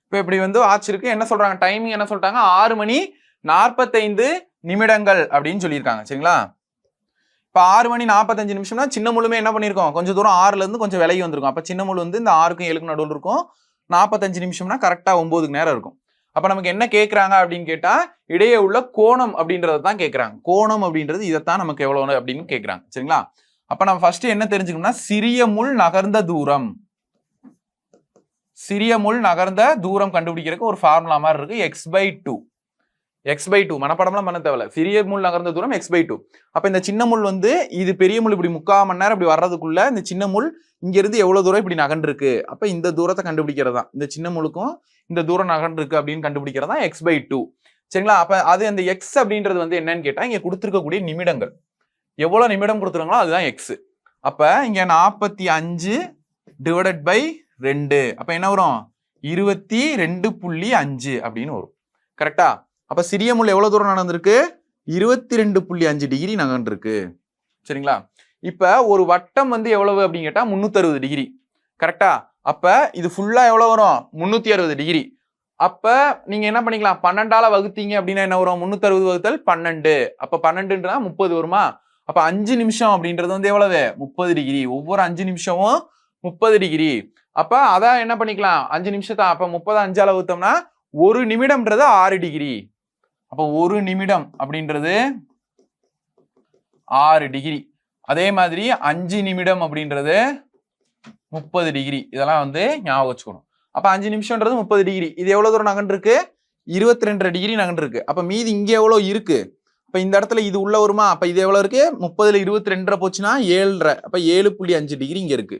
S1: இப்ப இப்படி வந்து ஆச்சிருக்கு, என்ன சொல்றாங்க, டைமிங் என்ன சொல்றாங்க, 6 மணி 45 நிமிடங்கள் அப்படின்னு சொல்லியிருக்காங்க. சரிங்களா? இப்ப 6 மணி 45 நிமிஷம்னா சின்ன முள்ளுமே என்ன பண்ணிருக்கோம், கொஞ்சம் தூரம் 6ல இருந்து கொஞ்சம் விலகி வந்திருக்கும். அப்ப சின்ன முள் வந்து இந்த 6க்கும் 7க்கும் நடுவில் இருக்கும். 45 நிமிஷம்னா கரெக்டா 9க்கு நேரம் இருக்கும். அப்ப நமக்கு என்ன கேட்கறாங்க அப்படின்னு கேட்டா, இடையே உள்ள கோணம் அப்படின்றத தான் கேட்கறாங்க. கோணம் அப்படின்றது இதைத்தான் நமக்கு எவ்வளவு அப்படின்னு கேட்கறாங்க. சரிங்களா? அப்ப நம்ம ஃபர்ஸ்ட் என்ன தெரிஞ்சுக்கணும்னா, சிறிய முள் நகர்ந்த தூரம், சிறிய முள் நகர்ந்த தூரம் கண்டுபிடிக்கிறதுக்கு ஒரு ஃபார்முலா மாதிரி இருக்கு, x/2. x/2 மனப்பாடம்லாம் பண்ண தேவையில்ல, சிறிய முள் நகர்ந்த தூரம் x/2. அப்ப இந்த சின்ன முள் வந்து இது பெரிய முள் இப்படி 3/4 மணி நேரம் இப்படி வர்றதுக்குள்ள இந்த சின்ன முள் இங்க இருந்து எவ்வளவு தூரம் இப்படி நகர்ந்துருக்கு, அப்ப இந்த தூரத்தை கண்டுபிடிக்கிறது தான், இந்த சின்ன முள்ளுக்கும் இந்த தூரம் நகர்ந்துருக்கு அப்படின்னு கண்டுபிடிக்கிறது தான் x/2. சரிங்களா? அப்ப அது அந்த x அப்படின்றது வந்து என்னன்னு கேட்டா, இங்க கொடுத்துருக்கக்கூடிய நிமிடங்கள், எவ்வளவு நிமிடம் கொடுத்துருங்களோ அதுதான் x. அப்ப இங்க 45 டிவைடட் பை 2, அப்ப என்ன வரும், 22.5 அப்படின்னு வரும். கரெக்டா? அப்ப சிறிய முள் எவ்வளவு தூரம் நடந்திருக்கு, 22.5 டிகிரி நகர்ந்திருக்கு. சரிங்களா? இப்ப ஒரு வட்டம் வந்து எவ்வளவு அப்படின்னு கேட்டா 360 டிகிரி. கரெக்டா? அப்ப இது ஃபுல்லா எவ்வளவு வரும், 360 டிகிரி. அப்ப நீங்க என்ன பண்ணிக்கலாம், 12ஆல வகுத்தீங்க அப்படின்னா என்ன வரும், 360 வகுத்தல் 12, அப்ப 12ன்றா 30 வருமா? அப்ப 5 நிமிஷம் அப்படின்றது வந்து எவ்வளவு, 30 டிகிரி. ஒவ்வொரு 5 நிமிஷமும் 30 டிகிரி. அப்ப அதான் என்ன பண்ணிக்கலாம், 5 நிமிஷத்தை அப்ப 30 5ஆல வகுத்தோம்னா 1 நிமிடம்ன்றது 6 டிகிரி. அப்ப 1 நிமிடம் அப்படின்றது 6 டிகிரி. அதே மாதிரி 5 நிமிடம் அப்படின்றது 30 டிகிரி. இதெல்லாம் வந்து ஞாபகம் வச்சுக்கணும். அப்ப 5 நிமிஷம்ன்றது 30 டிகிரி. இது எவ்வளவு தூரம் நகர்ந்துருக்கு? 22 டிகிரி நகர்ந்துருக்கு. அப்ப மீதி இங்க எவ்வளவு இருக்கு? அப்ப இந்த இடத்துல இது உள்ள வருமா? அப்ப இது எவ்வளவு இருக்கு? 30ல 22 போச்சுன்னா 7.5. அப்ப 7.5 டிகிரி இங்க இருக்கு.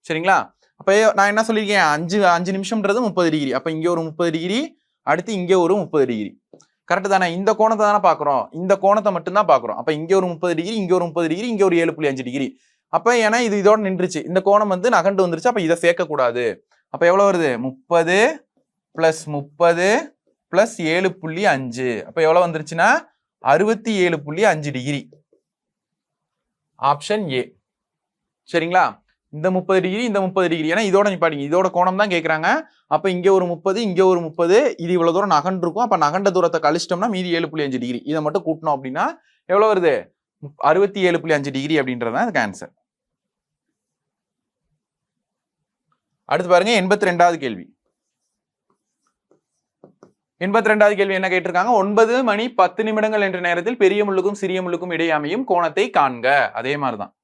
S1: சரிங்களா? அப்ப நான் என்ன சொல்லியிருக்கேன்? 5 நிமிஷம்ன்றது 30 டிகிரி. அப்ப இங்க ஒரு 30 டிகிரி, அடுத்து இங்க ஒரு 30 டிகிரி. கரெக்ட் தானே? இந்த கோணத்தை தானே பாக்குறோம். இந்த கோணத்தை மட்டும் தான் பாக்குறோம். அப்ப இங்க ஒரு 30 டிகிரி, இங்க ஒரு 30 டிகிரி, இங்க ஒரு 7.5 டிகிரி. அப்ப ஏன்னா இது இதோட நின்றுச்சு. இந்த கோணம் வந்து நகண்டு வந்துருச்சு. அப்ப இதை சேர்க்க கூடாது. அப்ப எவ்வளவு வருது? 30 பிளஸ் 30 பிளஸ் 7.5. அப்ப எவ்வளவு வந்துருச்சுன்னா 67.5 டிகிரி. Option A. சரிங்களா? இந்த 30 டிகிரி, இந்த 30 டிகிரி. ஏன்னா இதோட நிப்பாட்டிங்க. இதோட கோணம் தான் கேட்கறாங்க. அப்ப இங்க ஒரு 30, இங்க ஒரு 30. இது இவ்வளவு தூரம் நகண்டு இருக்கும். அப்ப நகண்ட தூரத்தை கழிச்சிட்டோம்னா மீதி 7.5 டிகிரி. இதை மட்டும் கூட்டணும் அப்படின்னா எவ்வளவு வருது? 67.5 டிகிரி அப்படின்றதான் அதுக்கு ஆன்சர். அடுத்து பாருங்க 82வது கேள்வி. 82வது கேள்வி என்ன கேட்டிருக்காங்க? 9 மணி 10 நிமிடங்கள் என்ற நேரத்தில் பெரிய முள்ளுக்கும் சிறிய முள்ளுக்கும் இடையே அமையும் கோணத்தை காண்க. அதே மாதிரிதான்.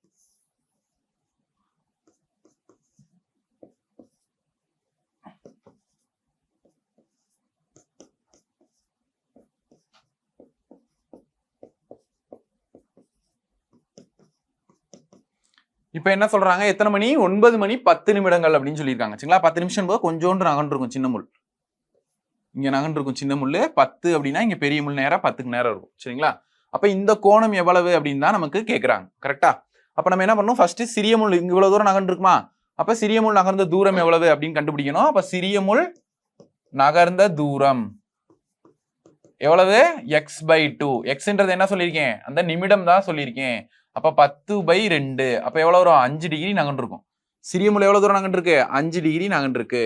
S1: இப்ப என்ன சொல்றாங்க? எத்தனை மணி? 9 மணி 10 நிமிடங்கள் அப்படின்னு சொல்லியிருக்காங்க. சரிங்களா? 10 நிமிஷம் போது கொஞ்சோண்டு நகண்டிருக்கும் சின்ன முள். இங்க நகண்டிருக்கும் சின்ன முள்ளு. 10 அப்படின்னா இங்க பெரிய முள் நேரம் 10க்கு நேரம் இருக்கும். சரிங்களா? அப்ப இந்த கோணம் எவ்வளவு அப்படின்னு தான் நமக்கு கேட்கறாங்க. கரெக்டா? அப்ப நம்ம என்ன பண்ணணும்? ஃபர்ஸ்ட் சிறிய முள் இங்க இவ்வளவு தூரம் நகர்ந்துருக்குமா? அப்ப சிறிய முள் நகர்ந்த தூரம் எவ்வளவு அப்படின்னு கண்டுபிடிக்கணும். அப்ப சிறிய முள் நகர்ந்த தூரம் எவ்வளவு? x/2. எக்ஸ்ன்றது என்ன சொல்லியிருக்கேன்? அந்த நிமிடம் தான் சொல்லியிருக்கேன். அப்ப 10/2. அப்ப எவ்வளவு வரும்? 5 டிகிரி நகர்ந்துருக்கும். சிறிய முள் எவ்வளவு தூரம் நகர்ந்துருக்கு? 5 டிகிரி நகர்ந்துருக்கு.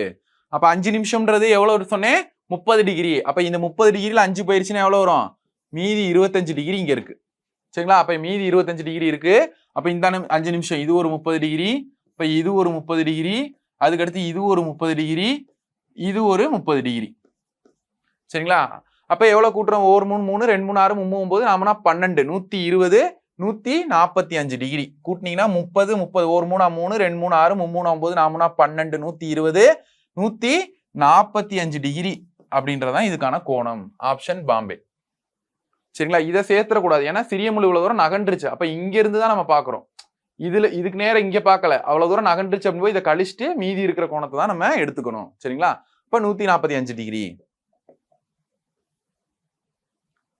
S1: அப்ப 5 நிமிஷம்ன்றது எவ்வளவு சொன்னேன்? 30 டிகிரி. அப்ப இந்த 30 டிகிரில 5 போயிருச்சுன்னா எவ்வளவு வரும்? மீதி 25 டிகிரி இங்க இருக்கு. சரிங்களா? அப்ப மீதி 25 டிகிரி இருக்கு. அப்ப இந்த 5 நிமிஷம் இது ஒரு 30 டிகிரி. இப்ப இது ஒரு 30 டிகிரி. அதுக்கடுத்து இது ஒரு 30 டிகிரி. இது ஒரு 30 டிகிரி. சரிங்களா? அப்ப எவ்வளவு கூட்டுறோம்? 1 3 3 2 3 6 3 9 நாமனா 12 120 145 டிகிரி கூட்டினீங்கன்னா 30 30 1 3 3 2 3 6 3 3 9 நாமனா 12 120 145 டிகிரி அப்படின்றதான் இதுக்கான கோணம். ஆப்ஷன் பாம்பே. சரிங்களா? இதை சேர்த்துடக்கூடாது. ஏன்னா சிறிய முள் இவ்வளவு தூரம் நகண்டுருச்சு. அப்ப இங்க இருந்து தான் நம்ம பாக்குறோம். இதுக்கு நேரம் இங்க பார்க்கல. அவ்வளவு தூரம் நகண்டுருச்சு அப்படின்னு போய் இதை கழிச்சுட்டு மீதி இருக்கிற கோணத்தை தான் நம்ம எடுத்துக்கணும். சரிங்களா? இப்ப 145 டிகிரி.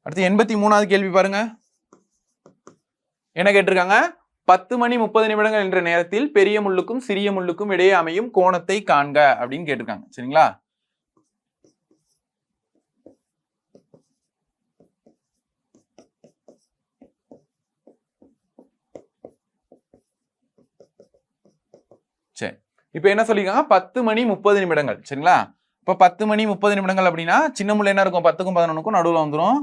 S1: அடுத்து 83வது கேள்வி பாருங்க. என்ன கேட்டிருக்காங்க? 10 மணி 30 நிமிடங்கள் என்ற நேரத்தில் பெரிய முள்ளுக்கும் சிறிய முள்ளுக்கும் இடையே அமையும் கோணத்தை காண்க அப்படின்னு கேட்டிருக்காங்க. சரிங்களா? சரி, இப்ப என்ன சொல்லிருக்காங்க? 10 மணி 30 நிமிடங்கள். சரிங்களா? இப்ப 10 மணி 30 நிமிடங்கள் அப்படின்னா சின்ன முள் என்ன இருக்கும்? 10க்கும் 11க்கும் நடுவுல வந்துடும்.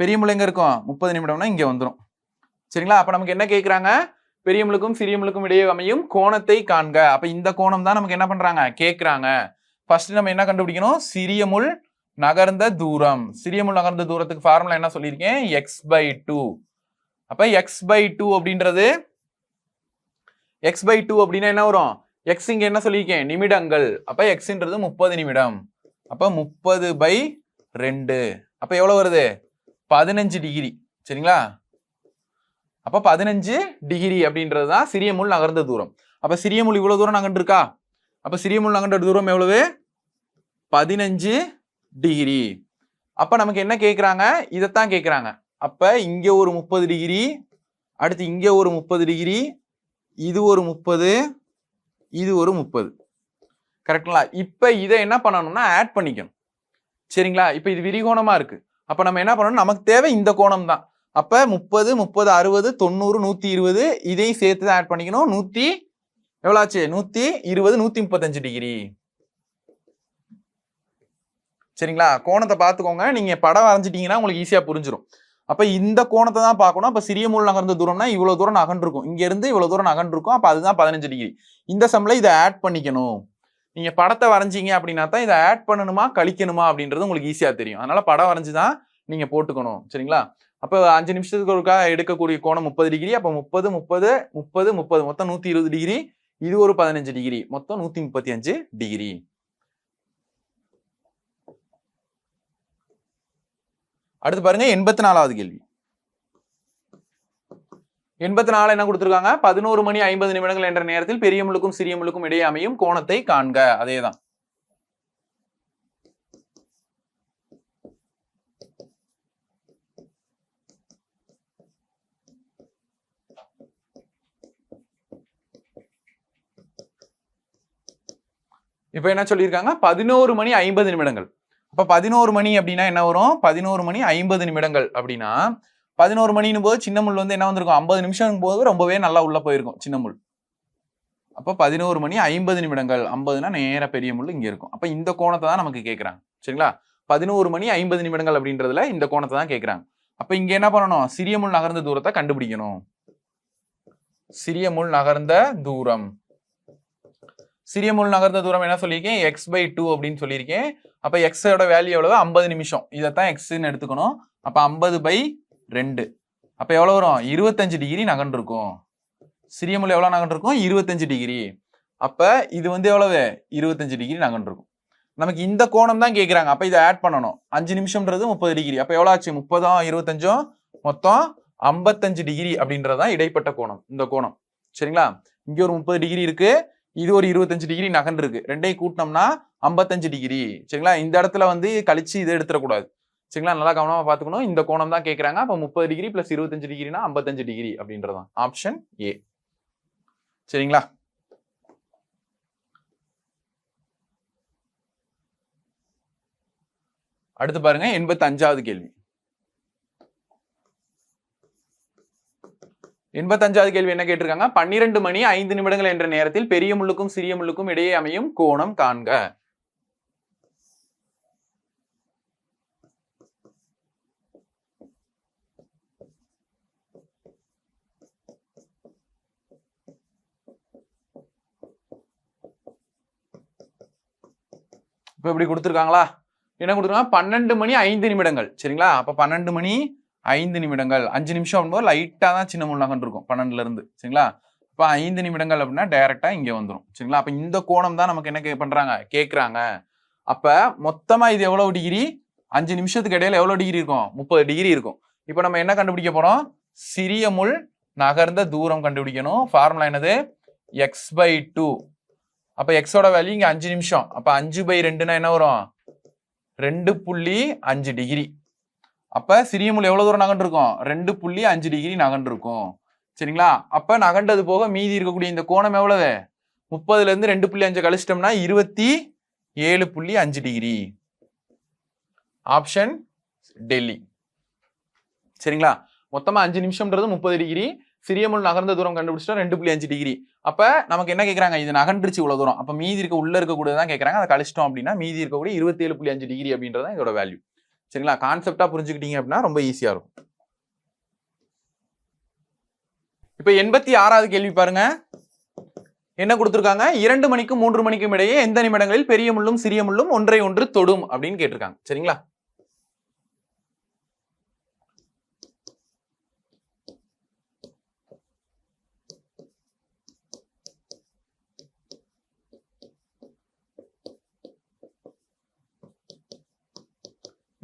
S1: பெரிய முள் எங்க இருக்கும்? 30 நிமிடம்னா இங்க வந்துடும். சரிங்களா? அப்ப நமக்கு என்ன கேட்கிறாங்க? பெரிய முள்ளுக்கும் சிறிய முள்ளுக்கும் இடையே அமையும் கோணத்தை காண்க. அப்ப இந்த கோணம் தான் நமக்கு என்ன பண்றாங்க? கேட்கிறாங்க. ஃபர்ஸ்ட் நம்ம என்ன கண்டுபிடிக்கணும்? சிறிய முள் நகர்ந்த தூரம். சிறிய முள் நகர்ந்த தூரத்துக்கு ஃபார்முலா என்ன சொல்லியிருக்கேன்? x/2. அப்ப x/2 அப்படின்றது x/2 அப்படின்னா என்ன வரும்? x இங்க என்ன சொல்லியிருக்கேன்? நிமிடங்கள். அப்ப xன்றது 30 நிமிடம். அப்ப 30/2. அப்ப எவ்வளவு வருது? 15 டிகிரி. சரிங்களா? அப்ப 15 டிகிரி அப்படின்றது தான் சிறிய முள் நகர்ந்த தூரம். அப்ப சிறிய முள் இவ்வளவு தூரம் நகர்ந்துருக்கா? அப்ப சிறிய முள் நகர்ந்த தூரம் எவ்வளவு? 15 டிகிரி. அப்ப நமக்கு என்ன கேட்கிறாங்க? இதைத்தான் கேட்கிறாங்க. அப்ப இங்க ஒரு 30 டிகிரி, அடுத்து இங்க ஒரு 30 டிகிரி, இது ஒரு 30, இது ஒரு 30. கரெக்டுங்களா? இப்ப இதை என்ன பண்ணணும்னா ஆட் பண்ணிக்கணும். சரிங்களா? இப்ப இது விரிகோணமா இருக்கு. அப்ப நம்ம என்ன பண்ணணும்? நமக்கு தேவை இந்த கோணம் தான். அப்ப 30 30 60 90 120 இதையும் சேர்த்து தான் ஆட் பண்ணிக்கணும். 100 எவ்வளவு ஆச்சு? 120 135 டிகிரி. சரிங்களா? கோணத்தை பார்த்துக்கோங்க. நீங்க படம் வரைஞ்சிட்டீங்கன்னா உங்களுக்கு ஈஸியா புரிஞ்சிடும். அப்ப இந்த கோணத்தை தான் பார்க்கணும். அப்ப சிறிய முள் நகர்ந்த தூரம்னா இவ்வளவு தூரம் நகண்டிருக்கும். இங்க இருந்து இவ்வளவு தூரம் நகண்டிருக்கும். அப்ப அதுதான் 15 டிகிரி. இந்த சம்ல இதை ஆட் பண்ணிக்கணும். நீங்க படத்தை வரைஞ்சீங்க அப்படின்னா தான் இதை ஆட் பண்ணணுமா கழிக்கணுமா அப்படின்றது உங்களுக்கு ஈஸியா தெரியும். அதனால படம் வரைஞ்சுதான் நீங்க போட்டுக்கணும். சரிங்களா? அப்ப 5 நிமிஷத்துக்கு ஒருக்கா எடுக்கக்கூடிய கோணம் 30 டிகிரி. அப்ப 30 30 30 30 மொத்தம் 120 டிகிரி. இது ஒரு 15 டிகிரி, மொத்தம் 135 டிகிரி. அடுத்து பாருங்க 84வது கேள்வி. 84 என்ன கொடுத்திருக்காங்க? 11 மணி 50 நிமிடங்கள் என்ற நேரத்தில் பெரிய முள்ளுக்கும் சிறிய முள்ளுக்கும் இடையே அமையும் கோணத்தை காண்க. அதேதான். இப்ப என்ன சொல்லியிருக்காங்க? 11 மணி 50 நிமிடங்கள். அப்ப 11 மணி அப்படின்னா என்ன வரும்? 11 மணி 50 நிமிடங்கள் அப்படின்னா 11 மணின்னு போது சின்ன முள் வந்து என்ன வந்திருக்கும்? 50 நிமிஷம் போது ரொம்பவே நல்லா உள்ள போயிருக்கும் சின்ன முள். அப்ப 11 மணி 50 நிமிடங்கள், 50னா நேர பெரிய முள் இங்க இருக்கும். அப்ப இந்த கோணத்தை தான் நமக்கு கேட்கறாங்க. சரிங்களா? 11 மணி 50 நிமிடங்கள் அப்படின்றதுல இந்த கோணத்தை தான் கேட்கறாங்க. அப்ப இங்க என்ன பண்ணணும்? சிறிய முள் நகர்ந்த தூரத்தை கண்டுபிடிக்கணும். சிறிய முள் நகர்ந்த தூரம். சிறிய முள் நகர்ந்த தூரம் என்ன சொல்லியிருக்கேன்? x/2 அப்படின்னு சொல்லியிருக்கேன். அப்ப x ஓட வேல்யூ எவ்வளவு? 50 நிமிஷம். இதைத்தான் xன்னு எடுத்துக்கணும். அப்ப 50/2. அப்ப எவ்வளவு வரும்? 25 டிகிரி நகர்ந்திருக்கும். சிறிய முள் எவ்வளவு நகர்ந்திருக்கும்? 25 டிகிரி. அப்ப இது வந்து எவ்வளவு? 25 டிகிரி நகர்ந்திருக்கும். நமக்கு இந்த கோணம் தான் கேட்கிறாங்க. அப்ப இதை ஆட் பண்ணணும். 5 நிமிஷம்ன்றது 30 டிகிரி. அப்ப எவ்வளவு ஆச்சு? 30 25 மொத்தம் 55 டிகிரி அப்படின்றதான் இடைப்பட்ட கோணம். இந்த கோணம். சரிங்களா? இங்க ஒரு 30 டிகிரி இருக்கு, இது ஒரு 25 டிகிரி நகர்ந்து இருக்கு. ரெண்டையும் கூட்டினோம்னா 55 டிகிரி. சரிங்களா? இந்த இடத்துல வந்து கழிச்சு இதை எடுத்துடக்கூடாது. சரிங்களா? நல்லா கவனமா பாத்துக்கணும். இந்த கோணம் தான் கேட்கறாங்க. அப்ப 30 டிகிரி பிளஸ் 25 டிகிரினா 55 டிகிரி அப்படின்றதான் ஆப்ஷன் ஏ. சரிங்களா? அடுத்து பாருங்க 85வது கேள்வி. 85வது கேள்வி என்ன கேட்டிருக்காங்க? 12 மணி 5 நிமிடங்கள் என்ற நேரத்தில் பெரிய முள்ளுக்கும் சிறிய முள்ளுக்கும் இடையே அமையும் கோணம் காண்க. இப்ப இப்படி கொடுத்திருக்காங்களா? என்ன கொடுத்துருக்காங்க? 12 மணி 5 நிமிடங்கள். சரிங்களா? அப்ப 12 மணி 5 நிமிடங்கள், 5 நிமிஷம் அப்படிங்கும்போது லைட்டா தான் சின்ன முள் நகர்ந்திருக்கும் 12ல இருந்து. சரிங்களா? அப்ப 5 நிமிடங்கள் அப்படின்னா டைரக்டா இங்க வந்துடும். சரிங்களா? அப்ப இந்த கோணம் தான் நமக்கு என்ன பண்றாங்க? கேட்கறாங்க. அப்ப மொத்தமா இது எவ்வளவு டிகிரி? 5 நிமிஷத்துக்கு இடையில எவ்வளவு டிகிரி இருக்கும்? 30 டிகிரி இருக்கும். இப்ப நம்ம என்ன கண்டுபிடிக்க போறோம்? சிறிய முள் நகர்ந்த தூரம் கண்டுபிடிக்கணும். ஃபார்முலா என்னது? x/2. அப்ப x ஓட வேல்யூ இங்க 5 நிமிஷம். அப்ப 5/2னா என்ன வரும்? 2.5 டிகிரி. அப்ப சிறிய முள் எவ்வளவு தூரம் நகர்ந்திருக்கும்? 2.5 டிகிரி நகர்ந்திருக்கும். சரிங்களா? அப்ப நகர்ந்தது போக மீதி இருக்கக்கூடிய இந்த கோணம் எவ்வளவு? 30ல இருந்து 2.5 கழிச்சிட்டோம்னா 27.5 டிகிரி. ஆப்ஷன் டெல்லி. சரிங்களா? மொத்தமா 5 நிமிஷம்ன்றது 30 டிகிரி. சிறிய முள் நகர்ந்த தூரம் கண்டுபிடிச்சிட்டோம் 2.5 டிகிரி. அப்ப நமக்கு என்ன கேட்கறாங்க? இது நகர்ந்துருச்சு இவ்வளவு தூரம். அப்ப மீதி இருக்க உள்ள இருக்கக்கூடியதான் கேட்கறாங்க. அதை கழிச்சிட்டோம் அப்படின்னா மீதி இருக்கக்கூடிய 27.5 டிகிரி அப்படின்றதான் இதோட வேல்யூ. சரிங்களா? கான்செப்டா புரிஞ்சுக்கிட்டீங்க அப்படின்னா ரொம்ப ஈஸியா இருக்கும். இப்ப 86வது கேள்வி பாருங்க. என்ன கொடுத்திருக்காங்க? 2 மணிக்கும் 3 மணிக்கும் இடையே எந்த நிமிடங்களில் பெரிய முள்ளும் சிறிய முள்ளும் ஒன்றை ஒன்று தொடும் அப்படின்னு கேட்டிருக்காங்க. சரிங்களா?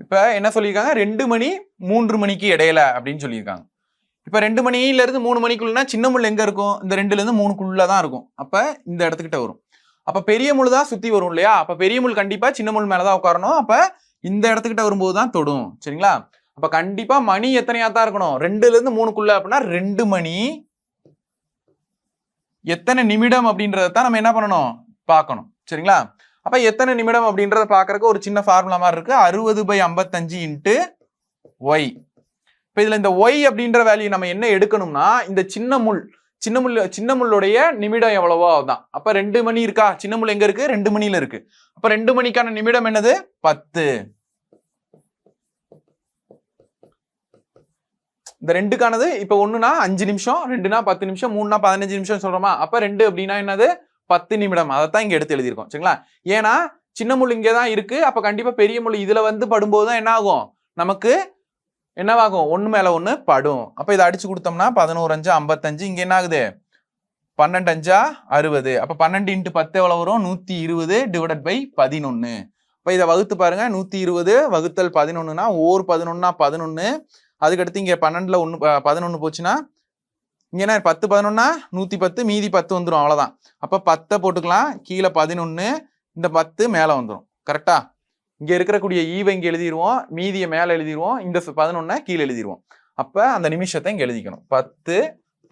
S1: இப்ப என்ன சொல்லியிருக்காங்க? 2 மணி 3 மணிக்கு இடையில அப்படின்னு சொல்லியிருக்காங்க. இப்ப 2 மணில இருந்து 3 மணிக்குள்ளனா சின்ன முள் எங்க இருக்கும்? இந்த 2ல இருந்து 3க்குள்ள தான் இருக்கும். அப்ப இந்த இடத்துக்கிட்ட வரும். அப்ப பெரிய முள் தான் சுத்தி வரும் இல்லையா? அப்ப பெரிய முள் கண்டிப்பா சின்ன முள் மேலதான் உட்காரணும். அப்ப இந்த இடத்துக்கிட்ட வரும்போது தான் தொடும். சரிங்களா? அப்ப கண்டிப்பா மணி எத்தனையா தான் இருக்கணும்? 2ல இருந்து 3க்குள்ள அப்படின்னா 2 மணி எத்தனை நிமிடம் அப்படின்றதான் நம்ம என்ன பண்ணணும்? பார்க்கணும். சரிங்களா? அப்ப எத்தனை நிமிடம் அப்படின்றத பாக்குறதுக்கு ஒரு சின்ன ஃபார்முலா மாதிரி இருக்கு. 60/55 இன்ட்டு y. இப்ப இதுல இந்த y அப்படின்ற வேல்யூ நம்ம என்ன எடுக்கணும்னா இந்த சின்ன முள்ளுடைய நிமிடம் எவ்வளவோ தான். அப்ப 2 மணி இருக்கா? சின்ன முள் எங்க இருக்கு? 2 மணில இருக்கு. அப்ப 2 மணிக்கான நிமிடம் என்னது? 10. இந்த 2க்கானது இப்ப 1னா 5 நிமிஷம், 2னா 10 நிமிஷம், 3னா 15 நிமிஷம் சொல்றோமா? அப்ப 2 அப்படின்னா என்னது? 10 நிமிடம். அதைத்தான் இங்க எடுத்து எழுதியிருக்கோம். சரிங்களா? ஏன்னா சின்ன முள் இங்கதான் இருக்கு. அப்ப கண்டிப்பா பெரிய முள் இதுல வந்து படும்போதுதான் என்ன ஆகும்? நமக்கு என்னவாகும், ஒன்று மேலே ஒன்று படும். அப்போ இதை அடிச்சு கொடுத்தோம்னா 11 5 55, இங்கே என்ன ஆகுது 12 5 60. அப்போ 12 × 10 எவ்வளோ வரும், 120 டிவைடட் பை 11. இப்போ இதை வகுத்து பாருங்க, 120 வகுத்தல் 11னா ஓர் 11னா 11. அதுக்கடுத்து இங்கே 12ல் 11 போச்சுன்னா இங்கே என்ன 10 11னா 110, மீதி 10 வந்துடும், அவ்வளோதான். அப்போ 10 போட்டுக்கலாம், கீழே 11, இந்த 10 மேலே வந்துடும். கரெக்டா? இங்கே இருக்கக்கூடிய ஈவை இங்கே எழுதிடுவோம், மீதியை மேலே எழுதிடுவோம், இந்த 11 கீழே எழுதிடுவோம். அப்போ அந்த நிமிஷத்தை இங்கே எழுதிக்கணும்.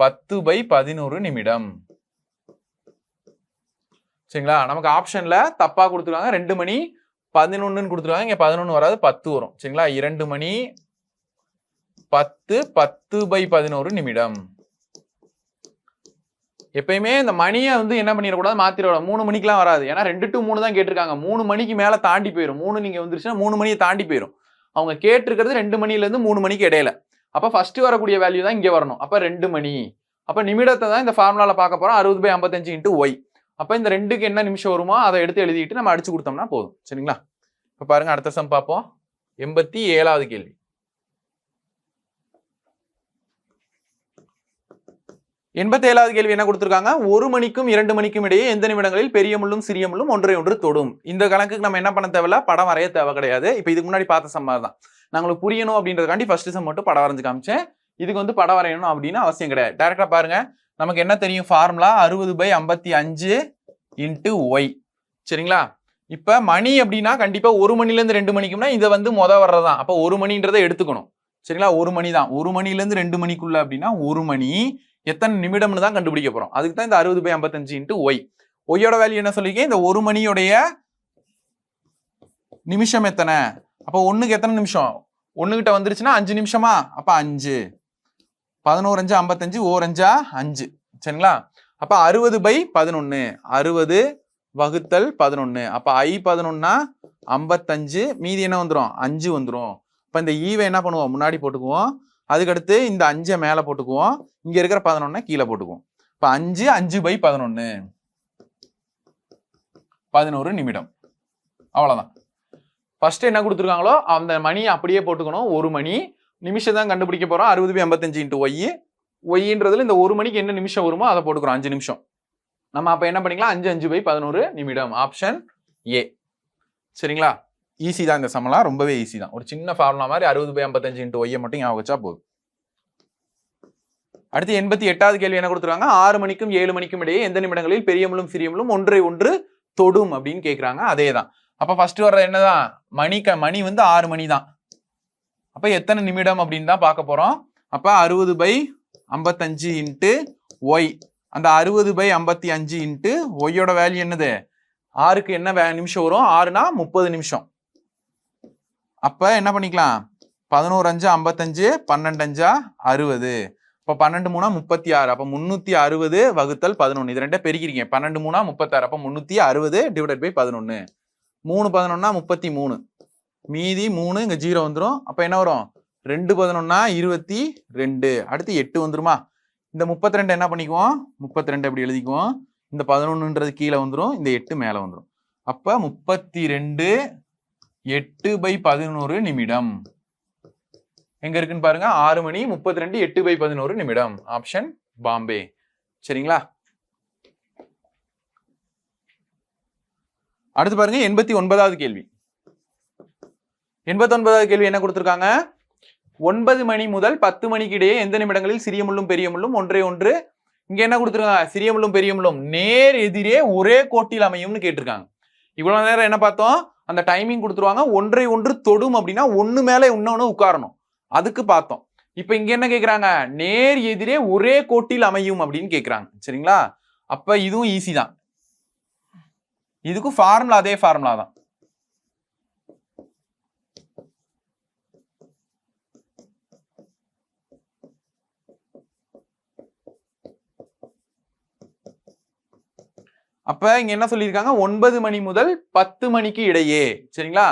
S1: 10/11 நிமிடம். சரிங்களா? நமக்கு ஆப்ஷன்ல தப்பா கொடுத்துருவாங்க, 2 மணி 11 கொடுத்துருவாங்க, இங்க 11 வராது, 10 வரும். சரிங்களா? 2 மணி 10 10/11 நிமிடம். எப்பயுமே இந்த மணியை வந்து என்ன பண்ணிடக்கூடாது, மாத்திரக்கூடாது. 3 மணிக்கெல்லாம் வராது, ஏன்னா 2 to 3 தான் கேட்டிருக்காங்க. 3 மணிக்கு மேல தாண்டி போயிடும். 3 நீங்க வந்துருச்சுன்னா 3 மணியை தாண்டி போயிடும். அவங்க கேட்டிருக்கிறது 2 மணிலேருந்து 3 மணிக்கு இடையில. அப்ப ஃபர்ஸ்ட் வரக்கூடிய வேல்யூ தான் இங்க வரணும். அப்ப 2 மணி. அப்ப நிமிடத்தை தான் இந்த ஃபார்முலால பார்க்க போறோம். 60/55 × y. அப்ப இந்த 2க்கு என்ன நிமிஷம் வருமோ அதை எடுத்து எழுதிட்டு நம்ம அடிச்சு கொடுத்தோம்னா போதும். சரிங்களா? இப்ப பாருங்க, அடுத்த சம் பார்ப்போம். 87வது கேள்வி. 87வது கேள்வி என்ன கொடுத்திருக்காங்க, 1 மணிக்கும் 2 மணிக்கும் இடையே எந்த நிமிடங்களில் பெரிய முள்ளும் சிறிய முள்ளும் ஒன்றை ஒன்று தொடும். இந்த கணக்குக்கு நம்ம என்ன பண்ண தேவையில்ல, படம் வரைய தேவை கிடையாது. இப்ப இதுக்கு முன்னாடி பார்த்த சம் தான். நாங்களுக்கு புரியணும் அப்படின்றதுக்காண்டி ஃபர்ஸ்ட் சம் மட்டும் படம் வரைஞ்சு காமிச்சேன். இதுக்கு வந்து படம் வரையணும் அப்படின்னு அவசியம் கிடையாது. டைரக்டா பாருங்க, நமக்கு என்ன தெரியும், ஃபார்முலா 60/55 × y. சரிங்களா? இப்ப மணி அப்படின்னா கண்டிப்பா 1 மணிலேருந்து 2 மணிக்கும்னா இதை வந்து வர்றதுதான். அப்ப 1 மணின்றதை எடுத்துக்கணும். சரிங்களா? 1 மணி தான். 1 மணிலேருந்து 2 மணிக்குள்ள அப்படின்னா 1 மணி எத்தனை நிமிடம்னு தான் கண்டுபிடிக்க போறோம். அதுக்கு தான் இந்த 60/55 × y. ஒய்யோட வேல்யூ என்ன சொல்லியிருக்கேன், இந்த 1 மணியோடைய நிமிஷம் எத்தனை, அப்போ 1க்கு எத்தனை நிமிஷம், 1 கிட்ட வந்துருச்சுன்னா 5 நிமிஷமா, அப்ப 5. 11 5 55, ஓர் 5 5. சரிங்களா? அப்ப 60/11, 60 வகுத்தல் 11. அப்ப I11னா 55, மீதி என்ன வந்துடும், 5 வந்துடும். இப்ப இந்த ஈவை என்ன பண்ணுவோம், முன்னாடி போட்டுக்குவோம். அதுக்கடுத்து இந்த 5 மேல போட்டுக்குவோம், இங்க இருக்கிற 11 கீழே போட்டுக்குவோம். இப்ப 5 5/11 11 நிமிடம். அவ்வளவுதான். ஃபர்ஸ்ட் என்ன கொடுத்துருக்காங்களோ அந்த மணியை அப்படியே போட்டுக்கணும். 1 மணி நிமிஷம் தான் கண்டுபிடிக்க போறோம். 60/55 × y. ஒய்ன்றதுல இந்த 1 மணிக்கு என்ன நிமிஷம் வருமோ அதை போட்டுக்கிறோம், 5 நிமிஷம். நம்ம அப்ப என்ன பண்ணிக்கலாம், 5 5/11 நிமிடம். Option A. சரிங்களா? ஈஸி தான் இந்த சமலாம், ரொம்பவே ஈஸி தான். ஒரு சின்ன ஃபார்முலா மாதிரி 60/55 × y மட்டும் ஞாபகம் வச்சா போதும். அடுத்து 88வது கேள்வி என்ன கொடுத்துருக்காங்க, 6 மணிக்கும் 7 மணிக்கும் இடையே எந்த நிமிடங்களில் பெரிய முள்ளும் சிறிய முள்ளும் ஒன்றை ஒன்று தொடும் அப்படின்னு கேட்கிறாங்க. அதே தான். அப்ப ஃபர்ஸ்ட் வர்ற என்னதான், மணி வந்து 6 மணி தான். அப்ப எத்தனை நிமிடம் அப்படின்னு தான் பார்க்க போறோம். அப்ப 60/55 × y. அந்த 60/55 × y வேல்யூ என்னது, 6க்கு என்ன நிமிஷம் வரும், 6னா 30 நிமிஷம். அப்ப என்ன பண்ணிக்கலாம், 11 5 55, 12 5 60. இப்ப 12 3 36. அப்ப 360 வகுத்தல் 11. இது ரெண்டே பெருக்கிறீங்க. 12 3 36. அப்ப 360 டிவைடட் பை 11. 3 11 33. மீதி 3 இங்க 0 வந்துடும். அப்ப என்ன வரும், 2 11 22. அடுத்து 8 வந்துருமா. இந்த 32 என்ன பண்ணிக்குவோம், 32 எப்படி எழுதிக்குவோம், இந்த 11ன்றது கீழே வந்துடும், இந்த 8 மேல வந்துடும். அப்ப 32 8/11 நிமிடம். எங்க இருக்குன்னு பாருங்க, 6 மணி 32 8/11 நிமிடம். ஆப்ஷன் பாம்பே. சரிங்களா? அடுத்து பாருங்க 89வது கேள்வி. 89வது கேள்வி என்ன கொடுத்திருக்காங்க, 9 மணி முதல் 10 மணிக்கு இடையே எந்த நிமிடங்களில் சிறிய முள்ளும் பெரிய முள்ளும் ஒன்றை ஒன்று, இங்க என்ன கொடுத்திருக்காங்க, சிறிய முள்ளும் பெரிய முள்ளும் நேர் எதிரே ஒரே கோட்டில் அமையும்னு கேட்டிருக்காங்க. இவ்வளவு நேரம் என்ன பார்த்தோம், அந்த டைமிங் கொடுத்துருவாங்க, ஒன்றை ஒன்று தொடும் அப்படின்னா ஒண்ணு மேல இன்னொன்னு உட்காரணும், அதுக்கு பார்த்தோம். இப்ப இங்க என்ன கேக்குறாங்க, நேர் எதிரே ஒரே கோட்டில் அமையும் அப்படின்னு கேக்குறாங்க. சரிங்களா? அப்ப இதுவும் ஈஸி தான். இதுக்கும் ஃபார்முலா அதே ஃபார்முலா தான். அப்ப இங்க என்ன சொல்லியிருக்காங்க, 9 மணி முதல் 10 மணிக்கு இடையே. சரிங்களா?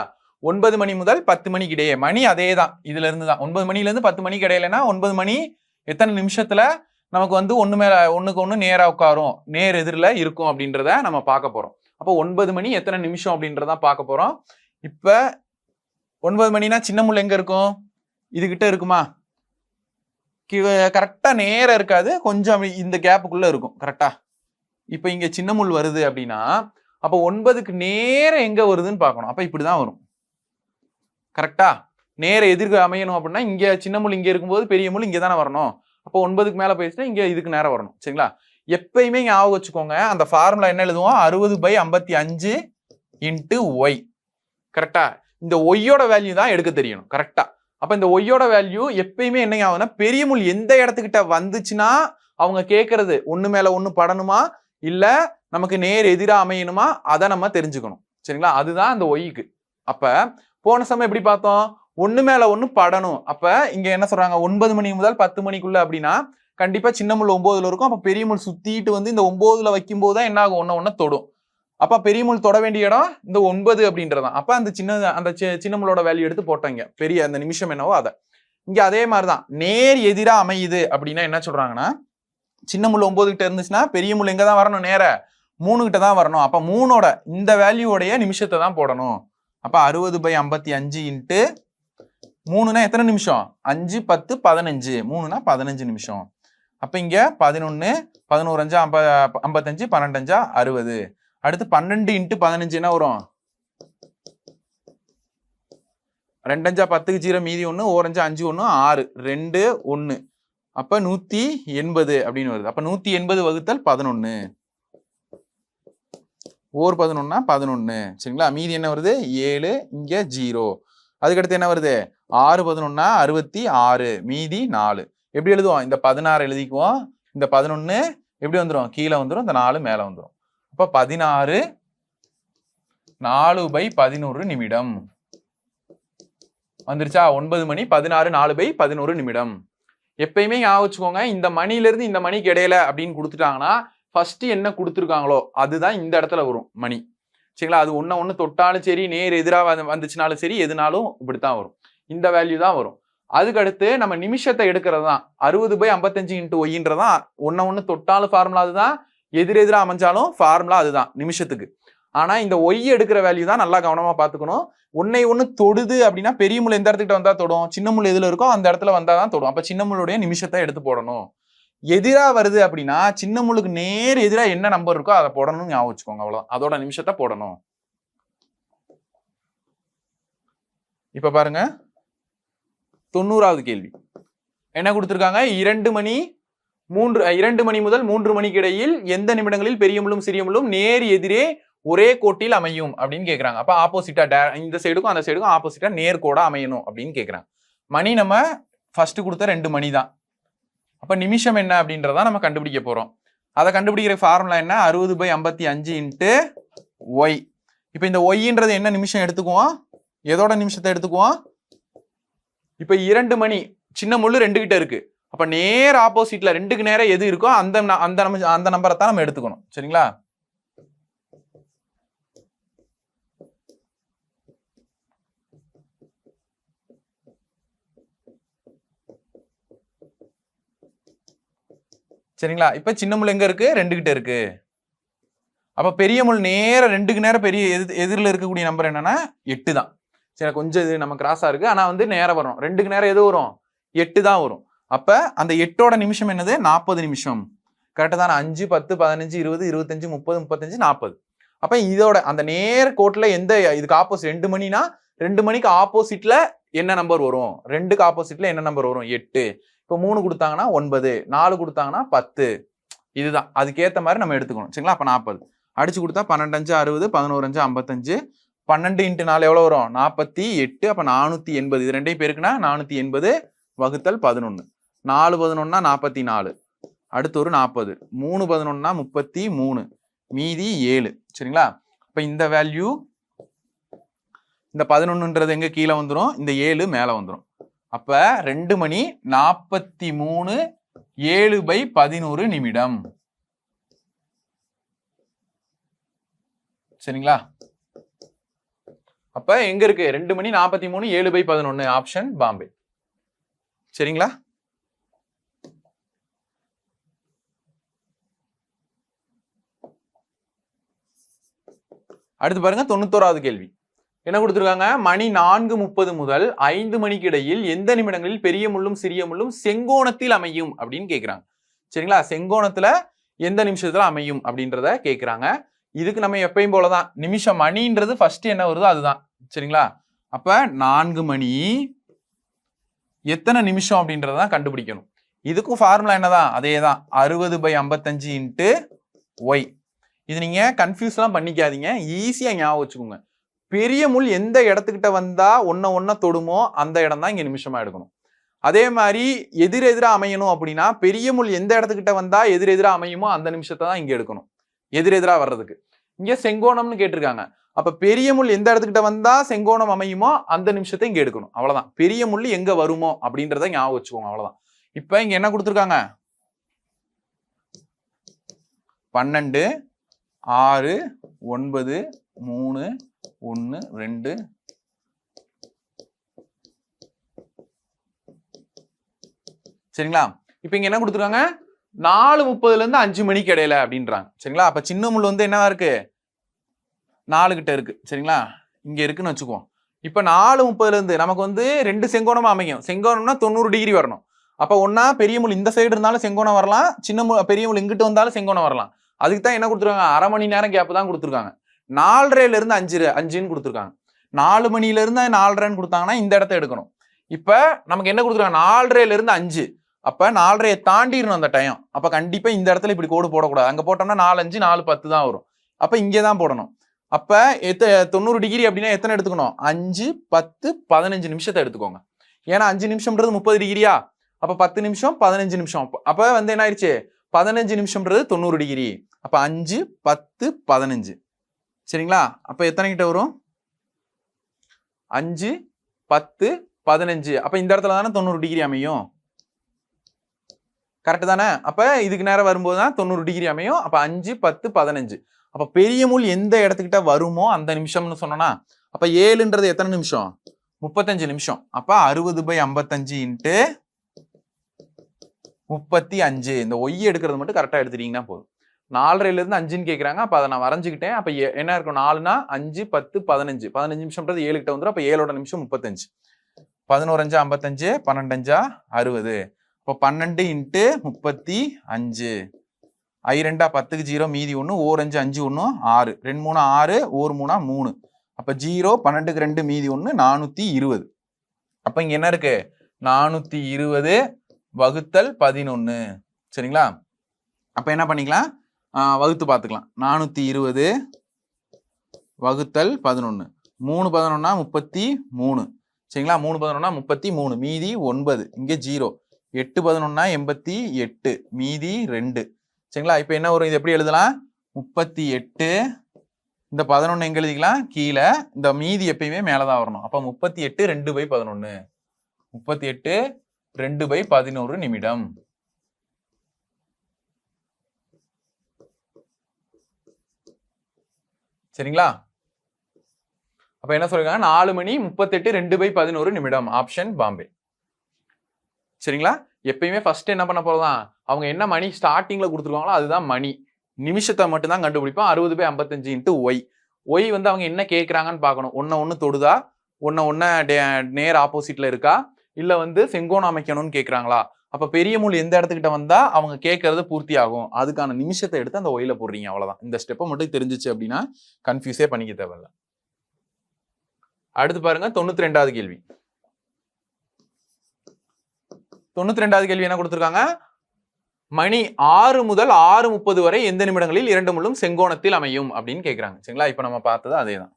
S1: 9 மணி முதல் 10 மணிக்கு இடையே, மணி அதே தான், இதுல இருந்து தான். 9 மணில இருந்து 10 மணிக்கு இடையிலனா 9 மணி எத்தனை நிமிஷத்துல நமக்கு வந்து ஒண்ணு மேல ஒண்ணுக்கு ஒண்ணு நேரா உட்காரும், நேர் எதிரில இருக்கும் அப்படின்றத நம்ம பார்க்க போறோம். அப்போ 9 மணி எத்தனை நிமிஷம் அப்படின்றத பார்க்க போறோம். இப்ப 9 மணினா சின்ன முள் எங்க இருக்கும், இதுகிட்ட இருக்குமா? கரெக்டா நேரம் இருக்காது, கொஞ்சம் இந்த கேப்புக்குள்ள இருக்கும் கரெக்டா. இப்ப இங்க சின்ன முள் வருது அப்படின்னா அப்ப 9க்கு நேரம் எங்க வருதுன்னு பார்க்கணும். அப்ப இப்படிதான் வரும் கரெக்டா. நேர எதிர்க்க அமையணும் அப்படின்னா இங்க சின்ன முள் இங்க இருக்கும்போது பெரிய முள் இங்க தானே வரணும். அப்போ 9க்கு மேல போயிடுச்சுன்னா இங்க இதுக்கு நேரம் வரணும். சரிங்களா? எப்பயுமே ஞாபகம் வச்சுக்கோங்க, அந்த ஃபார்முலா என்ன எழுதுவோம்? 60/55 இன்ட்டு ஒய். கரெக்டா? இந்த ஒய்யோட வேல்யூ தான் எடுக்க தெரியணும் கரெக்டா. அப்ப இந்த ஒய்யோட வேல்யூ எப்பயுமே என்ன ஆகுதுன்னா, பெரிய முள் எந்த இடத்துக்கிட்ட வந்துச்சுன்னா அவங்க கேட்கறது ஒண்ணு மேல ஒண்ணு படணுமா இல்ல நமக்கு நேர் எதிரா அமையணுமா, அதை நம்ம தெரிஞ்சுக்கணும். சரிங்களா? அதுதான் அந்த ஒய்க்கு. அப்ப போன சமயம் எப்படி பார்த்தோம்? ஒண்ணு மேல ஒண்ணு படணும். அப்ப இங்க என்ன சொல்றாங்க? 9 மணி முதல் 10 மணிக்குள்ள அப்படின்னா கண்டிப்பா சின்ன முள் 9ல இருக்கும். அப்ப பெரிய முள் சுத்திட்டு வந்து இந்த 9ல வைக்கும் போது தான் என்ன ஆகும்? ஒண்ணு தொடும். அப்ப பெரிய முள் தொட வேண்டிய இடம் இந்த 9 அப்படின்றதான். அப்ப அந்த சின்ன முள்ளோட வேல்யூ எடுத்து போட்டாங்க, பெரிய அந்த நிமிஷம் என்னவோ அதை. இங்க அதே மாதிரிதான் நேர் எதிரா அமையுது அப்படின்னா என்ன சொல்றாங்கன்னா, சின்ன முள் 9 கிட்ட இருந்துச்சுன்னா பெரிய முள் எங்க தான் வரணும்? நேர 3 கிட்ட தான் வரணும். அப்ப 3ஓட இந்த வேல்யூடைய நிமிஷத்தை தான் போடணும். அப்ப 60/55 இன்ட்டு 3னா எத்தனை நிமிஷம்? 5 10 15. 3னா 15 நிமிஷம். அப்ப இங்க 11 11 55 12 60. அடுத்து 12 இன்ட்டு 15 என்ன வரும்? 2 10க்கு 0 மீதி 1 1 5 1 6 2 1. அப்ப 180 அப்படின்னு வருது. அப்ப 180 வகுத்தல் 11. 11னா 11. சரிங்களா? மீதி என்ன வருது? 7. இங்க 0. அதுக்கடுத்து என்ன வருது? 6 11னா 66. மீதி 4. எப்படி எழுதுவோம்? இந்த 16 எழுதிக்குவோம். இந்த 11 எப்படி வந்துடும்? கீழே வந்துடும். இந்த 4 மேல வந்துடும். அப்ப 16 4/11 நிமிடம் வந்துருச்சா? 9 மணி 16 4/11 நிமிடம். எப்பயுமே ஞாபகம் வச்சுக்கோங்க, இந்த மணில இருந்து இந்த மணிக்கு இடையில அப்படின்னு கொடுத்துட்டாங்கன்னா ஃபர்ஸ்ட் என்ன கொடுத்துருக்காங்களோ அதுதான் இந்த இடத்துல வரும் மணி. சரிங்களா? அது ஒண்ணு தொட்டாலும் சரி, நேர் எதிராக வந்துச்சுனாலும் சரி, எதுனாலும் இப்படித்தான் வரும். இந்த வேல்யூ தான் வரும். அதுக்கு அடுத்து நம்ம நிமிஷத்தை எடுக்கிறது தான் 60/55 இன்ட்டு ஒய்ன்றதான். ஒண்ணு தொட்டாலும் ஃபார்முலா அதுதான், எதிரெதிரா அமைஞ்சாலும் ஃபார்முலா அதுதான் நிமிஷத்துக்கு. ஆனா இந்த ஒய் எடுக்கிற வேல்யூ தான் நல்லா கவனமா பாத்துக்கணும். ஒண்ணு தொடுது அப்படின்னா பெரிய முள் எந்த இடத்துக்கிட்ட வந்தா தொடும்? சின்ன முள் எதுல இருக்கோ அந்த இடத்துல வந்தாதான் தொடும். அப்ப சின்ன முள்ளுடைய நிமிஷத்தை எடுத்து போடணும். எதிரா வருது அப்படின்னா சின்ன முள்ளுக்கு நேர் எதிரா என்ன நம்பர் இருக்கோ அதை போடணும்னு ஞாபகம் வச்சுக்கோங்க. அவ்வளவுதான், அதோட நிமிஷத்தை போடணும். இப்ப பாருங்க 90வது கேள்வி என்ன கொடுத்திருக்காங்க? 2 மணி முதல் 3 மணிக்கு இடையில் எந்த நிமிடங்களில் பெரிய முள்ளும் சிறிய முள்ளும் நேர் எதிரே ஒரே கோட்டில் அமையும் அப்படின்னு கேட்கறாங்க. அப்ப ஆப்போசிட்டா இந்த சைடுக்கும் அந்த சைடுக்கும் ஆப்போசிட்டா நேர்கோடா அமையணும் அப்படின்னு கேட்கறாங்க. மணி நம்ம ஃபர்ஸ்ட் கொடுத்த 2 மணி தான். அப்ப நிமிஷம் என்ன அப்படின்றத நம்ம கண்டுபிடிக்க போறோம். அதை கண்டுபிடிக்கிற ஃபார்முலா என்ன? 60/55 இன்ட்டு ஒய். இப்ப இந்த ஒய்ன்றது என்ன நிமிஷம் எடுத்துக்குவோம்? எதோட நிமிஷத்தை எடுத்துக்குவோம்? இப்ப 2 மணி சின்ன முள்ளு 2 கிட்ட இருக்கு. அப்ப நேர் ஆப்போசிட்ல 2க்கு நேரம் எது இருக்கோ அந்த நம்பரை தான் நம்ம எடுத்துக்கணும். சரிங்களா? சரிங்களா? இப்ப சின்ன முள் எங்க இருக்கு? 2 கிட்ட இருக்கு. அப்ப பெரிய முள் நேரம் 2க்கு நேரம் பெரிய எதிரில் இருக்கக்கூடிய நம்பர் என்னன்னா 8 தான். சரி, கொஞ்சம் இது நம்ம கிராஸா இருக்கு. ஆனா நேரம் வரும். 2க்கு நேரம் எது வரும்? 8 தான் வரும். அப்ப அந்த 8ஓட நிமிஷம் என்னது? 40 நிமிஷம். கரெக்டா தானே? 5 10 15 20 25 30 35 40. அப்ப இதோட அந்த நேர் கோட்ல எந்த இதுக்கு ஆப்போசிட் 2 மணினா 2 மணிக்கு ஆப்போசிட்ல என்ன நம்பர் வரும்? 2க்கு ஆப்போசிட்ல என்ன நம்பர் வரும்? 8. இப்ப 3 கொடுத்தாங்கன்னா 9, 4 கொடுத்தாங்கன்னா 10. இதுதான் அதுக்கேற்ற மாதிரி நம்ம எடுத்துக்கணும். சரிங்களா? அப்ப 40 அடிச்சு கொடுத்தா 12 5 60 11 5 55. 12 இன்ட்டு 4 எவ்வளவு வரும்? 48. அப்ப 480. இது ரெண்டையும் பேருக்குன்னா 480 வகுத்தல் 11. 4 11னா 44. அடுத்து ஒரு 40. 3 11னா 33. மீதி 7. சரிங்களா? இப்ப இந்த வேல்யூ இந்த 11ன்றது எங்க கீழே வந்துடும்? இந்த 7 மேல வந்துடும். அப்ப 2 மணி 43 7/11 நிமிடம். சரிங்களா? அப்ப எங்க இருக்கு? 2 மணி 43 7/11. ஆப்ஷன் பாம்பே. சரிங்களா? அடுத்து பாருங்க 91வது கேள்வி. என்ன கொடுத்துருக்காங்க? மணி 4:30 முதல் 5 மணிக்கு இடையில் எந்த நிமிடங்களில் பெரிய முள்ளும் சிறிய முள்ளும் செங்கோணத்தில் அமையும் அப்படின்னு கேட்கிறாங்க. சரிங்களா? செங்கோணத்துல எந்த நிமிஷத்துல அமையும் அப்படின்றத கேட்கிறாங்க. இதுக்கு நம்ம எப்பயும் போலதான் நிமிஷம் மணின்றது ஃபர்ஸ்ட் என்ன வருதோ அதுதான். சரிங்களா? அப்ப 4 மணி எத்தனை நிமிஷம் அப்படின்றதான் கண்டுபிடிக்கணும். இதுக்கும் ஃபார்முலா என்னதான்? அதே தான் 60/55 இன்ட்டு ஒய். இது நீங்க கன்ஃபியூஸ்லாம் பண்ணிக்காதீங்க, ஈஸியா ஞாபகம் வச்சுக்கோங்க. பெரிய முள் எந்த இடத்துக்கிட்ட வந்தா ஒன்ன தொடுமோ அந்த இடம் தான் இங்க நிமிஷமா எடுக்கணும். அதே மாதிரி எதிரெதிரா அமையணும் அப்படின்னா பெரிய முள் எந்த இடத்துக்கிட்ட வந்தா எதிரெதிரா அமையுமோ அந்த நிமிஷத்தை தான் இங்க எடுக்கணும், எதிரெதிரா வர்றதுக்கு. இங்க செங்கோணம்னு கேட்டிருக்காங்க. அப்ப பெரிய முள் எந்த இடத்துக்கிட்ட வந்தா செங்கோணம் அமையுமோ அந்த நிமிஷத்தை இங்க எடுக்கணும். அவ்வளவுதான். பெரிய முள் எங்க வருமோ அப்படின்றத ஞாபகம் வச்சுக்கோங்க. அவ்வளவுதான். இப்ப இங்க என்ன கொடுத்துருக்காங்க? 12, 6, 9, 3, 1, 2. சரிங்களா? இப்ப இங்க என்ன கொடுத்துருக்காங்க? 4:30 இருந்து 5 மணிக்கு இடையில அப்படின்றாங்க. சரிங்களா? அப்ப சின்ன முள் வந்து என்னவா இருக்கு? 4 கிட்ட இருக்கு. சரிங்களா? இங்க இருக்குன்னு வச்சுக்குவோம். இப்ப 4:30 இருந்து நமக்கு வந்து 2 செங்கோணமா அமையும். செங்கோணம்னா 90 டிகிரி வரணும். அப்ப ஒன்னா பெரிய முள் இந்த சைடு இருந்தாலும் செங்கோணம் வரலாம், பெரிய முள் இங்கிட்டு வந்தாலும் செங்கோணம் வரலாம். அதுக்கு தான் என்ன கொடுத்துருக்காங்க? அரை மணி நேரம் கேப் தான் கொடுத்துருக்காங்க. 4:30 இருந்து 5ன்னு கொடுத்துருக்காங்க. 4 மணில இருந்து 4:30 கொடுத்தாங்கன்னா இந்த இடத்த எடுக்கணும். இப்ப நமக்கு என்ன கொடுத்துருக்காங்க? 4:30 இருந்து 5. அப்ப 4:30 தாண்டிடணும் அந்த டைம். அப்ப கண்டிப்பா இந்த இடத்துல இப்படி கோடு போடக்கூடாது. அங்க போட்டோம்னா 4, 5, 4, 10 தான் வரும். அப்ப இங்கதான் போடணும். அப்ப 90 டிகிரி அப்படின்னா எத்தனை எடுத்துக்கணும்? 5, 10, 15 நிமிஷத்தை எடுத்துக்கோங்க. ஏன்னா 5 நிமிஷம்ன்றது 30 டிகிரியா? அப்ப 10 நிமிஷம் 15 நிமிஷம். அப்ப வந்து என்ன ஆயிடுச்சு? 15 நிமிஷம்ன்றது 90 டிகிரி. அப்ப 5, 10, 15. சரிங்களா? அப்ப எத்தனை கிட்ட வரும்? 5, 10, 15. அப்ப இந்த இடத்துல தானே 90 டிகிரி அமையும். கரெக்ட் தானே? அப்ப இதுக்கு நேரம் வரும்போது தான் 90 டிகிரி அமையும். அப்ப 5, 10, 15. அப்ப பெரிய முள் எந்த இடத்துக்கிட்ட வருமோ அந்த நிமிஷம்னு சொன்னோம்னா, அப்ப 7ன்றது எத்தனை நிமிஷம்? 35 நிமிஷம். அப்ப 60/55 இன்ட்டு 35. இந்த ஒய் எடுக்கிறது மட்டும் கரெக்டா எடுத்துட்டீங்கன்னா போதும். 4:30 இருந்து 5ன்னு கேட்கறாங்க. அப்ப அதை நான் வரைஞ்சுக்கிட்டேன். அப்ப என்ன இருக்கும்? 4னா 5, 10, 15. 15 நிமிஷம்ன்றது 7 கிட்ட வந்துடும். அப்ப 7ஓட நிமிஷம் 35. 11 5 55, 12 5 60. இப்போ 12 இன்ட்டு 35. I 2 10க்கு 0 மீதி 1, ஓர் 5 5 1 6, 2 3 6, ஓர் 3 3. அப்ப 0, 12க்கு 2 மீதி 1 420. அப்ப இங்க என்ன இருக்கு? 420 வகுத்தல் 11. சரிங்களா? அப்ப என்ன பண்ணிக்கலாம்? வகுத்து பார்த்துக்கலாம். 420 வகுத்தல் 11. 3 11னா 33. சரிங்களா? 3 11னா 33, மீதி 9. இங்க 0. 8 11னா 88, மீதி 2. சரிங்களா? இப்ப என்ன வரும்? இது எப்படி எழுதலாம்? 38. இந்த 11 எங்க எழுதிக்கலாம்? கீழே. இந்த மீதி எப்பயுமே மேலதான் வரணும். அப்ப 38 2/11. 38 2/11 நிமிடம். சரிங்களா? அப்ப என்ன சொல்றாங்க? 4 மணி 38 2/11 நிமிடம். ஆப்ஷன் பாம்பே. சரிங்களா? எப்பயுமே ஃபர்ஸ்ட் என்ன பண்ண போறதான்? அவங்க என்ன மணி ஸ்டார்டிங்ல கொடுத்துருவாங்களோ அதுதான் மணி. நிமிஷத்தை மட்டும் தான் கண்டுபிடிப்போம். 60/55 இன்ட்டு ஒய். ஒய் வந்து அவங்க என்ன கேட்கறாங்கன்னு பார்க்கணும். ஒன்னு தொடுதா, ஒன்ன நேர் ஆப்போசிட்ல இருக்கா, இல்ல வந்து செங்கோணம் அமைக்கணும்னு கேட்கறாங்களா? அப்ப பெரிய முள் எந்த இடத்துக்கிட்ட வந்தா அவங்க கேட்கறது பூர்த்தி ஆகும். அதுக்கான நிமிஷத்தை எடுத்து அந்த ஒயில போடுறீங்க. அவ்வளவுதான். இந்த ஸ்டெப்பை மட்டும் தெரிஞ்சிச்சு அப்படின்னா கன்ஃபியூஸே பண்ணிக்க தேவையில்ல. அடுத்து பாருங்க 92வது கேள்வி. 92வது கேள்வி என்ன கொடுத்திருக்காங்க? மணி 6 முதல் 6:30 வரை எந்த நிமிடங்களில் 2 முள்ளும் செங்கோணத்தில் அமையும் அப்படின்னு கேட்கிறாங்க. சரிங்களா? இப்ப நம்ம பார்த்தது அதேதான்.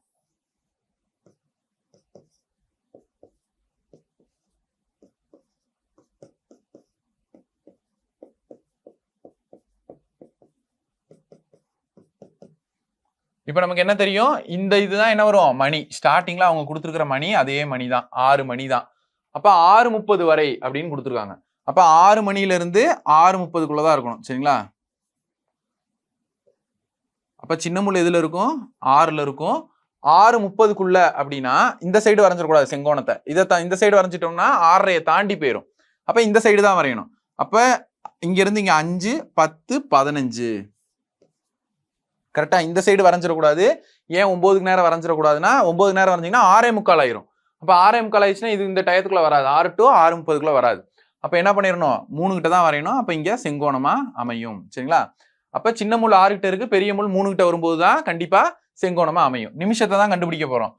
S1: இப்ப நமக்கு என்ன தெரியும்? இந்த இதுதான் என்ன வரும்? மணி. ஸ்டார்டிங்ல அவங்க கொடுத்துருக்கிற மணி அதே மணி தான், 6 மணி தான். அப்ப 6:30 வரை அப்படின்னு கொடுத்துருக்காங்க. அப்ப 6 மணில இருந்து 6:30க்குள்ளதான் இருக்கணும். சரிங்களா? அப்ப சின்ன முள் எதுல இருக்கும்? 6ல இருக்கும். 6:30க்குள்ள அப்படின்னா இந்த சைடு வரைஞ்சிடக்கூடாது செங்கோணத்தை. இந்த சைடு வரைஞ்சிட்டோம்னா 6:30 தாண்டி போயிடும். அப்ப இந்த சைடு தான் வரையணும். அப்ப இங்க இருந்து இங்க 5, 10, 15. கரெக்டா? இந்த சைடு வரைஞ்சிடக்கூடாது. ஏன் 9க்கு நேரம் வரைஞ்சிடக்கூடாதுன்னா 9 நேரம் வரைஞ்சிங்கன்னா 6:45 ஆயிரும். அப்போ 6:45 ஆயிடுச்சுன்னா இது இந்த டயத்துக்குள்ள வராது, 6 to 6:30 வராது. அப்போ என்ன பண்ணிடணும், 3 கிட்ட தான் வரையணும். அப்போ இங்கே செங்கோணமா அமையும். சரிங்களா? அப்போ சின்ன முள் 6 கிட்ட இருக்கு, பெரிய முள் 3 கிட்ட வரும்போது தான் கண்டிப்பா செங்கோணமா அமையும். நிமிஷத்தை தான் கண்டுபிடிக்க போறோம்.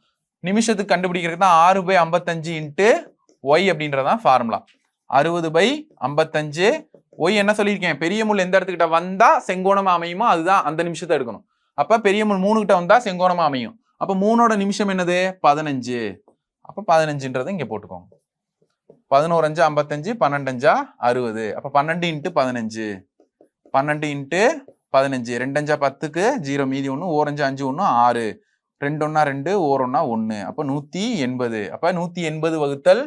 S1: நிமிஷத்துக்கு கண்டுபிடிக்கிறதுக்கு தான் 6/55 இன்ட்டு ஒய் அப்படின்றதான் ஃபார்முலா. 60/55. ஒய் என்ன சொல்லியிருக்கேன், பெரிய முள் எந்த இடத்துக்கிட்ட வந்தா செங்கோணமா அமையுமோ அதுதான் அந்த நிமிஷத்தை எடுக்கணும். அப்ப பெரிய முள் 3 கிட்ட வந்தா செங்கோணமா அமையும். அப்ப 3ஓட நிமிஷம் என்னது, 15. அப்ப 15ன்றதை இங்க போட்டுக்கோங்க. 11 5 55, 12 5 60. அப்ப 12 × 15, 12 × 15, 2 5 10க்கு 0 மீதி 1, 4 5 5 1 6, 2 1 2, 1 1 1. அப்ப 180. அப்ப 180 வகுத்தல்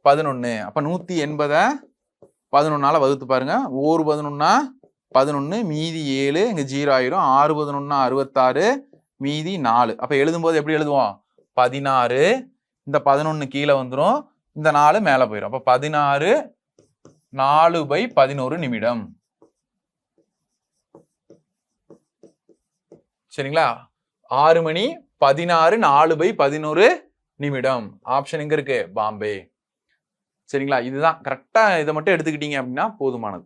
S1: 11. அப்ப 180 11ஆல வகுத்து பாருங்க. 1 11 11, மீதி 7, இங்க 0 ஆயிரும். 6 11 66, மீதி 4. அப்ப எழுதும்போது எப்படி எழுதுவோம், 16. இந்த 11 கீழே வந்துடும், இந்த 4 மேல போயிடும். அப்ப 16 4/11 நிமிடம். சரிங்களா? 6 மணி 16 4/11 நிமிடம். ஆப்ஷன் எங்க இருக்கு, பாம்பே. சரிங்களா? இதுதான் கரெக்டா. இதை மட்டும் எடுத்துக்கிட்டீங்க அப்படின்னா போதுமானது.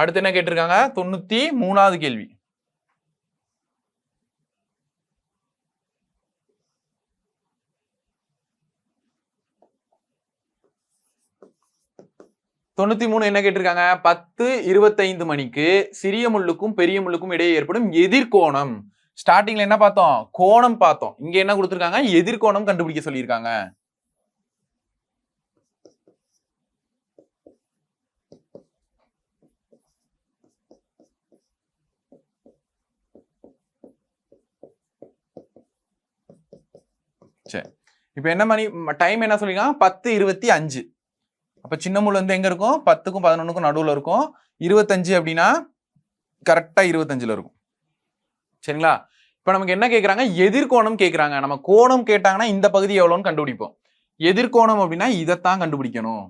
S1: அடுத்து என்ன கேட்டிருக்காங்க, 93வது கேள்வி. என்ன கேட்டிருக்காங்க, 10:25 மணிக்கு சிறிய முள்ளுக்கும் பெரிய முள்ளுக்கும் இடையே ஏற்படும் எதிர்கோணம். ஸ்டார்டிங்ல என்ன பார்த்தோம், கோணம் பார்த்தோம். இங்க என்ன கொடுத்திருக்காங்க, எதிர்கோணம் கண்டுபிடிக்க சொல்லியிருக்காங்க. சரி, இப்ப என்ன மணி, டைம் என்ன சொல்லிருக்காங்க, 10:25. அப்ப சின்ன முள் வந்து எங்க இருக்கும், 10க்கும் 11க்கும் நடுவுல இருக்கும். 25 அப்படின்னா கரெக்டா 25ல இருக்கும். சரிங்களா? இப்ப நமக்கு என்ன கேட்கறாங்க, எதிர்கோணம் கேட்கறாங்க. நம்ம கோணம் கேட்டாங்கன்னா இந்த பகுதி எவ்வளோன்னு கண்டுபிடிப்போம். எதிர்கோணம் அப்படின்னா இதைத்தான் கண்டுபிடிக்கணும்.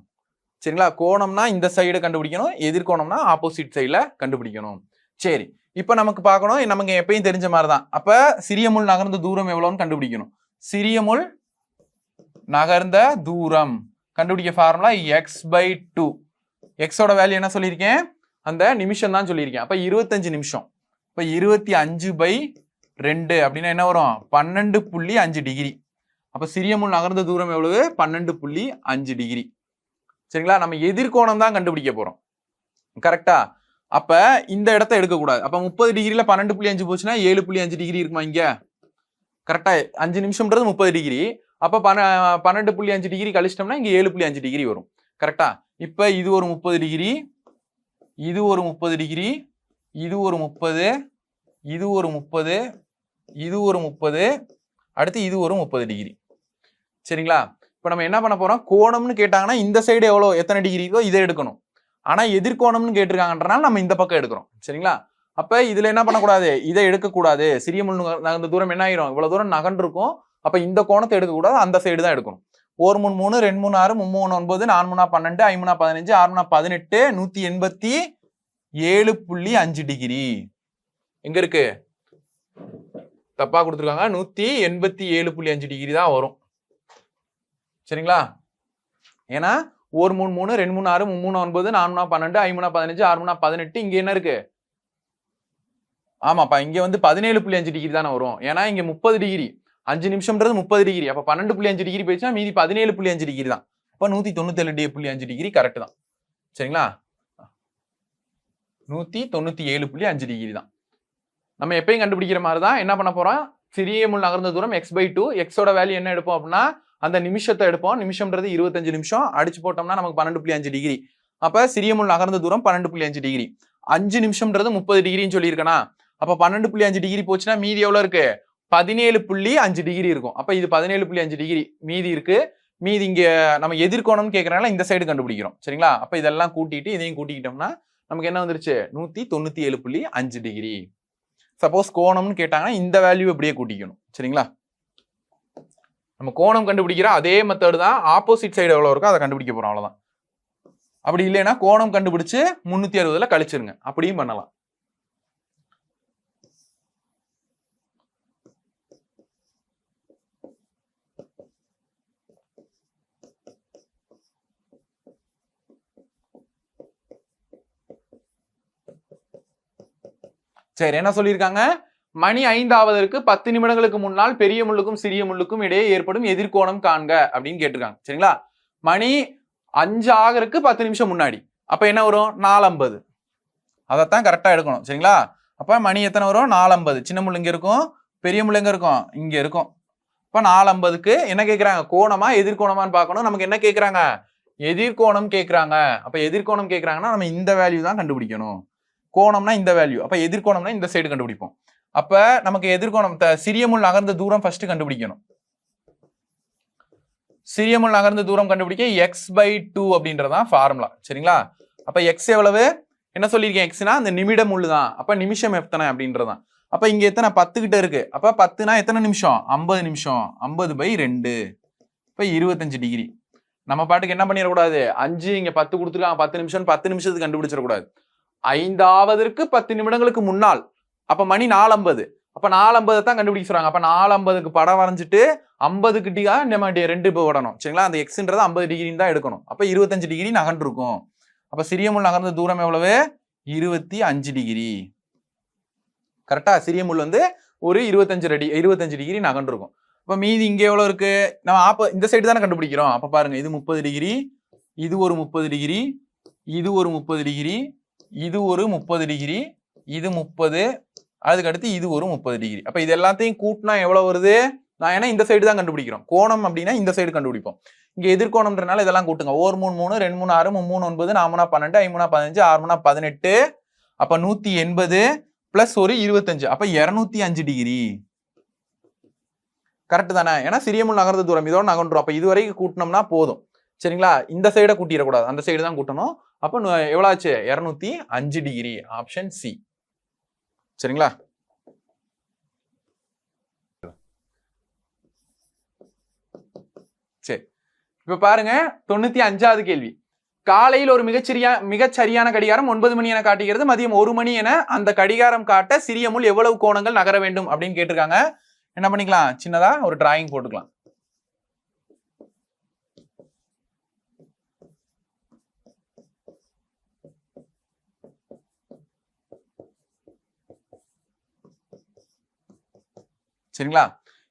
S1: சரிங்களா? கோணம்னா இந்த சைடு கண்டுபிடிக்கணும், எதிர்கோணம்னா ஆப்போசிட் சைட்ல கண்டுபிடிக்கணும். சரி, இப்ப நமக்கு பார்க்கணும், நமக்கு எப்பயும் தெரிஞ்ச மாதிரிதான். அப்ப சிறிய முள் நகர்ந்த தூரம் எவ்வளோன்னு கண்டுபிடிக்கணும். சிறிய முள் நகர்ந்த தூரம் கண்டுபிடிக்க ஃபார்முலா x/2. எக்ஸோட வேல்யூ என்ன சொல்லியிருக்கேன், அந்த நிமிஷம் தான் சொல்லியிருக்கேன். அப்ப 25 நிமிஷம். இப்ப 25/2 அப்படின்னா என்ன வரும், 12.5 டிகிரி. அப்ப சிறிய முள் நகர்ந்த தூரம் எவ்வளவு, 12.5 டிகிரி. சரிங்களா? நம்ம எதிர்கோணம் தான் கண்டுபிடிக்க போறோம். கரெக்டா? அப்ப இந்த இடத்த எடுக்கக்கூடாது. அப்ப 30 டிகிரில 12.5 போச்சுன்னா 7.5 டிகிரி இருக்குமா இங்க. கரெக்டா? 5 நிமிஷம்ன்றது 30 டிகிரி. அப்ப 12.5 டிகிரி கழிச்சிட்டோம்னா இங்க 7.5 டிகிரி வரும். கரெக்டா? இப்ப இது ஒரு 30 டிகிரி, இது ஒரு 30 டிகிரி, இது ஒரு 30, இது ஒரு 30, இது ஒரு 30, அடுத்து இது ஒரு 30 டிகிரி. சரிங்களா? இப்ப நம்ம என்ன பண்ண போறோம், கோணம்னு கேட்டாங்கன்னா இந்த சைடு எவ்வளோ எத்தனை டிகிரி இருக்கோ இதை எடுக்கணும். ஆனா எதிர்கோணம்னு கேட்டிருக்காங்கன்றனால நம்ம இந்த பக்கம் எடுக்கிறோம். சரிங்களா? அப்ப இதுல என்ன பண்ணக்கூடாது, இதை எடுக்கக்கூடாது. சிறிய முள் நகர்ந்த தூரம் என்ன ஆயிரும், இவ்வளவு தூரம் நகர்ந்திருக்கும். அப்ப இந்த கோணத்தை எடுக்கக்கூடாது, அந்த சைடு தான் எடுக்கணும். 1 3 3, 2 3 6, 3 3 9, 4 3 12, 5 3 15, 6 3 18, 187.5 டிகிரி. எங்க இருக்கு, தப்பா கொடுத்துருக்காங்க. 187.5 டிகிரி தான் வரும். சரிங்களா? ஏன்னா 1 3 3, 2 3 6, 3 3 9, 4 3 12, 5 3 15, 6 3 18, இங்க என்ன இருக்கு, ஆமாப்பா இங்க வந்து 17.5 டிகிரி தானே வரும். ஏன்னா இங்க 30 டிகிரி, 5 நிமிஷம்ன்றது 30 டிகிரி. அப்ப 12.5 டிகிரி போயிடுச்சுன்னா மீதி 17.5 டிகிரி தான். அப்ப 197.5 டிகிரி கரெக்ட் தான். சரிங்களா? 197.5 டிகிரி தான். நம்ம எப்பயும் கண்டுபிடிக்கிற மாதிரி தான் என்ன பண்ண போறோம், சிறிய முள் நகர்ந்த தூரம் x/2. எக்ஸோட வேல்யூ என்ன எடுப்போம் அப்படின்னா அந்த நிமிஷத்தை எடுப்போம். நிமிஷம்ன்றது 25 நிமிஷம், அடிச்சு போட்டோம்னா நமக்கு 12.5 டிகிரி. அப்ப சிறிய முள் நகர்ந்த தூரம் 12.5 டிகிரி. 5 நிமிஷம்ன்றது 30 டிகிரின்னு சொல்லியிருக்கனா, அப்ப 12.5 டிகிரி போச்சுன்னா மீதி எவ்வளவு இருக்கு, 17.5 டிகிரி இருக்கும். அப்ப இது 17.5 டிகிரி மீதி இருக்கு. மீதி இங்க நம்ம எதிர்கோணம் கேட்கறனால இந்த சைடு கண்டுபிடிக்கிறோம். சரிங்களா? அப்ப இதெல்லாம் கூட்டிட்டு இதையும் கூட்டிக்கிட்டோம்னா நமக்கு என்ன வந்துருச்சு, 197.5 டிகிரி. சப்போஸ் கோணம்னு கேட்டாங்கன்னா இந்த வேல்யூ அப்படியே கூட்டிக்கணும். சரிங்களா? நம்ம கோணம் கண்டுபிடிக்கிற அதே மெத்தட் தான், ஆப்போசிட் சைடு எவ்வளவு இருக்கோ அதை கண்டுபிடிக்க போறோம், அவ்வளவுதான். அப்படி இல்லைன்னா கோணம் கண்டுபிடிச்சு 360ல கழிச்சிருங்க, அப்படியும் பண்ணலாம். சரி, என்ன சொல்லியிருக்காங்க? மணி 5 ஆவதற்கு 10 நிமிடங்களுக்கு முன்னால் பெரிய முள்ளுக்கும் சிறிய முள்ளுக்கும் இடையே ஏற்படும் எதிர்கோணம் காண்க அப்படின்னு கேட்டிருக்காங்க. சரிங்களா? மணி 5 ஆகிறதுக்கு 10 நிமிஷம் முன்னாடி, அப்ப என்ன வரும்? 4:50. அதைத்தான் கரெக்டா எடுக்கணும். சரிங்களா? அப்ப மணி எத்தனை வரும்? 4:50. சின்ன முள் இங்க இருக்கும், பெரிய முள் எங்க இருக்கும்? இங்க இருக்கும். இப்ப 4:50க்கு என்ன கேட்கிறாங்க? கோணமா எதிர்கோணமான்னு பார்க்கணும். நமக்கு என்ன கேட்கிறாங்க? எதிர்கோணம் கேட்கிறாங்க. அப்ப எதிர்கோணம் கேட்கிறாங்கன்னா நம்ம இந்த வேல்யூ தான் கண்டுபிடிக்கணும். கோணம்னா இந்த வேல்யூ, அப்ப எதிர்கோணம்னா இந்த சைடு கண்டுபிடிப்போம். அப்ப நமக்கு எதிர்கோணம் சிறிய முள் நகர்ந்த தூரம் ஃபர்ஸ்ட் கண்டுபிடிக்கணும். சிறிய முள் நகர்ந்த தூரம் கண்டுபிடிக்க x/2 அப்படின்றதான் ஃபார்முலா. சரிங்களா? அப்ப x எவ்வளவு? என்ன சொல்லியிருக்கேன்? xனா அந்த நிமிட முள் தான். அப்ப நிமிஷம் எத்தனை அப்படின்றதான். அப்ப இங்க எத்தனை? 10 கிட்ட இருக்கு. அப்ப 10னா எத்தனை நிமிஷம்? 50 நிமிஷம். 50/2 இப்ப 25 டிகிரி. நம்ம பாட்டுக்கு என்ன பண்ணிடக்கூடாது? 5 இங்க 10 கொடுத்துருக்காங்க, 10 நிமிஷம், 10 நிமிஷத்துக்கு கண்டுபிடிச்சிடக்கூடாது. 5 ஆவதற்கு 10 நிமிடங்களுக்கு முன்னால், அப்ப மணி 4:50. அப்ப 4:50 தான் கண்டுபிடிக்க சொல்றாங்க. அப்ப 4:50க்கு படம் வரைஞ்சிட்டு 50 கிட்டியா நம்ம 2 இப்போ விடணும். சரிங்களா? அந்த எக்ஸ்ன்றது 50 டிகிரின்னு தான் எடுக்கணும். அப்ப 25 டிகிரி நகர்ந்துருக்கும். அப்ப சிறிய முள் நகர்ந்த தூரம் எவ்வளவு? 25 டிகிரி. கரெக்டா? சிறிய முள் வந்து ஒரு 25 டிகிரி நகர்ந்துருக்கும். அப்ப மீதி இங்க எவ்வளவு இருக்கு? நம்ம இந்த சைடு தானே கண்டுபிடிக்கிறோம். அப்ப பாருங்க, இது 30 டிகிரி, இது ஒரு 30 டிகிரி, இது ஒரு 30 டிகிரி, இது ஒரு 30 டிகிரி, இது 30, அதுக்கு அடுத்து இது ஒரு 30 டிகிரி. அப்ப இது எல்லாத்தையும் கூட்டினா எவ்வளவு வருது? நான் ஏன்னா இந்த சைடு தான் கண்டுபிடிக்கிறோம். கோணம் அப்படின்னா இந்த சைடு கண்டுபிடிப்போம். இங்க எதிர்கோணம்ன்றனால இதெல்லாம் கூட்டுங்க. 1 3 3 2 3 6 3 3 9 4 3 12 5 3 15 6 3 18, அப்ப 180 பிளஸ் ஒரு 25, அப்ப 205 டிகிரி. கரெக்ட் தானே? ஏன்னா சிறிய முள் நகர்ந்த தூரம் இதோட நகர்ந்துரும். அப்ப இதுவரைக்கும் கூட்டினோம்னா போதும். சரிங்களா? இந்த சைடை கூட்டிடக்கூடாது, அந்த சைடு தான் கூட்டணும். அப்ப எவ்வளவு ஆச்சு? 205 டிகிரி. Option C. சரிங்களா? சரி, இப்ப பாருங்க 95வது கேள்வி. காலையில் ஒரு மிகச்சரியான கடிகாரம் 9 மணி என காட்டுகிறது. மதியம் 1 மணி என அந்த கடிகாரம் காட்ட சிறிய முள் எவ்வளவு கோணங்கள் நகர வேண்டும் அப்படின்னு கேட்டிருக்காங்க. என்ன பண்ணிக்கலாம்? சின்னதா ஒரு டிராயிங் போட்டுக்கலாம். சரிங்களா?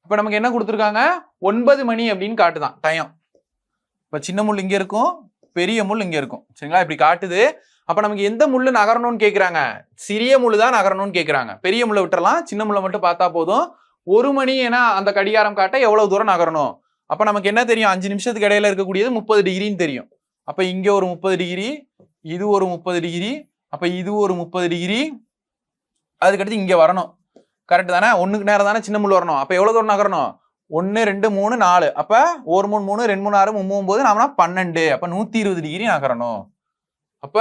S1: இப்ப நமக்கு என்ன கொடுத்துருக்காங்க? 9 மணி அப்படின்னு காட்டுதான் டைம். இப்ப சின்ன முள் இங்க இருக்கும், பெரிய முள் இங்க இருக்கும். சரிங்களா? இப்படி காட்டுது. அப்ப நமக்கு எந்த முள்ளு நகரணும்னு கேட்கிறாங்க? சிறிய முள்ளு தான் நகரணும்னு கேட்கிறாங்க. பெரிய முள்ளை விட்டுறலாம், சின்ன முள்ளை மட்டும் பார்த்தா போதும். 1 மணி என அந்த கடிகாரம் காட்ட எவ்வளவு தூரம் நகரணும்? அப்ப நமக்கு என்ன தெரியும்? 5 நிமிஷத்துக்கு இடையில இருக்கக்கூடியது 30 டிகிரின்னு தெரியும். அப்ப இங்க ஒரு 30 டிகிரி, இது ஒரு 30 டிகிரி, அப்ப இது ஒரு 30 டிகிரி, அதுக்கடுத்து இங்க வரணும். கரெக்ட் தானே? 1க்கு நேரம் தானே சின்ன முள் வரணும். அப்ப எவ்வளவு தூரம் நகரணும்? 1 2 3 4, அப்ப 1 3 3 2 3 6 3 9 நாம 12, அப்ப 120 டிகிரி நகரணும். அப்ப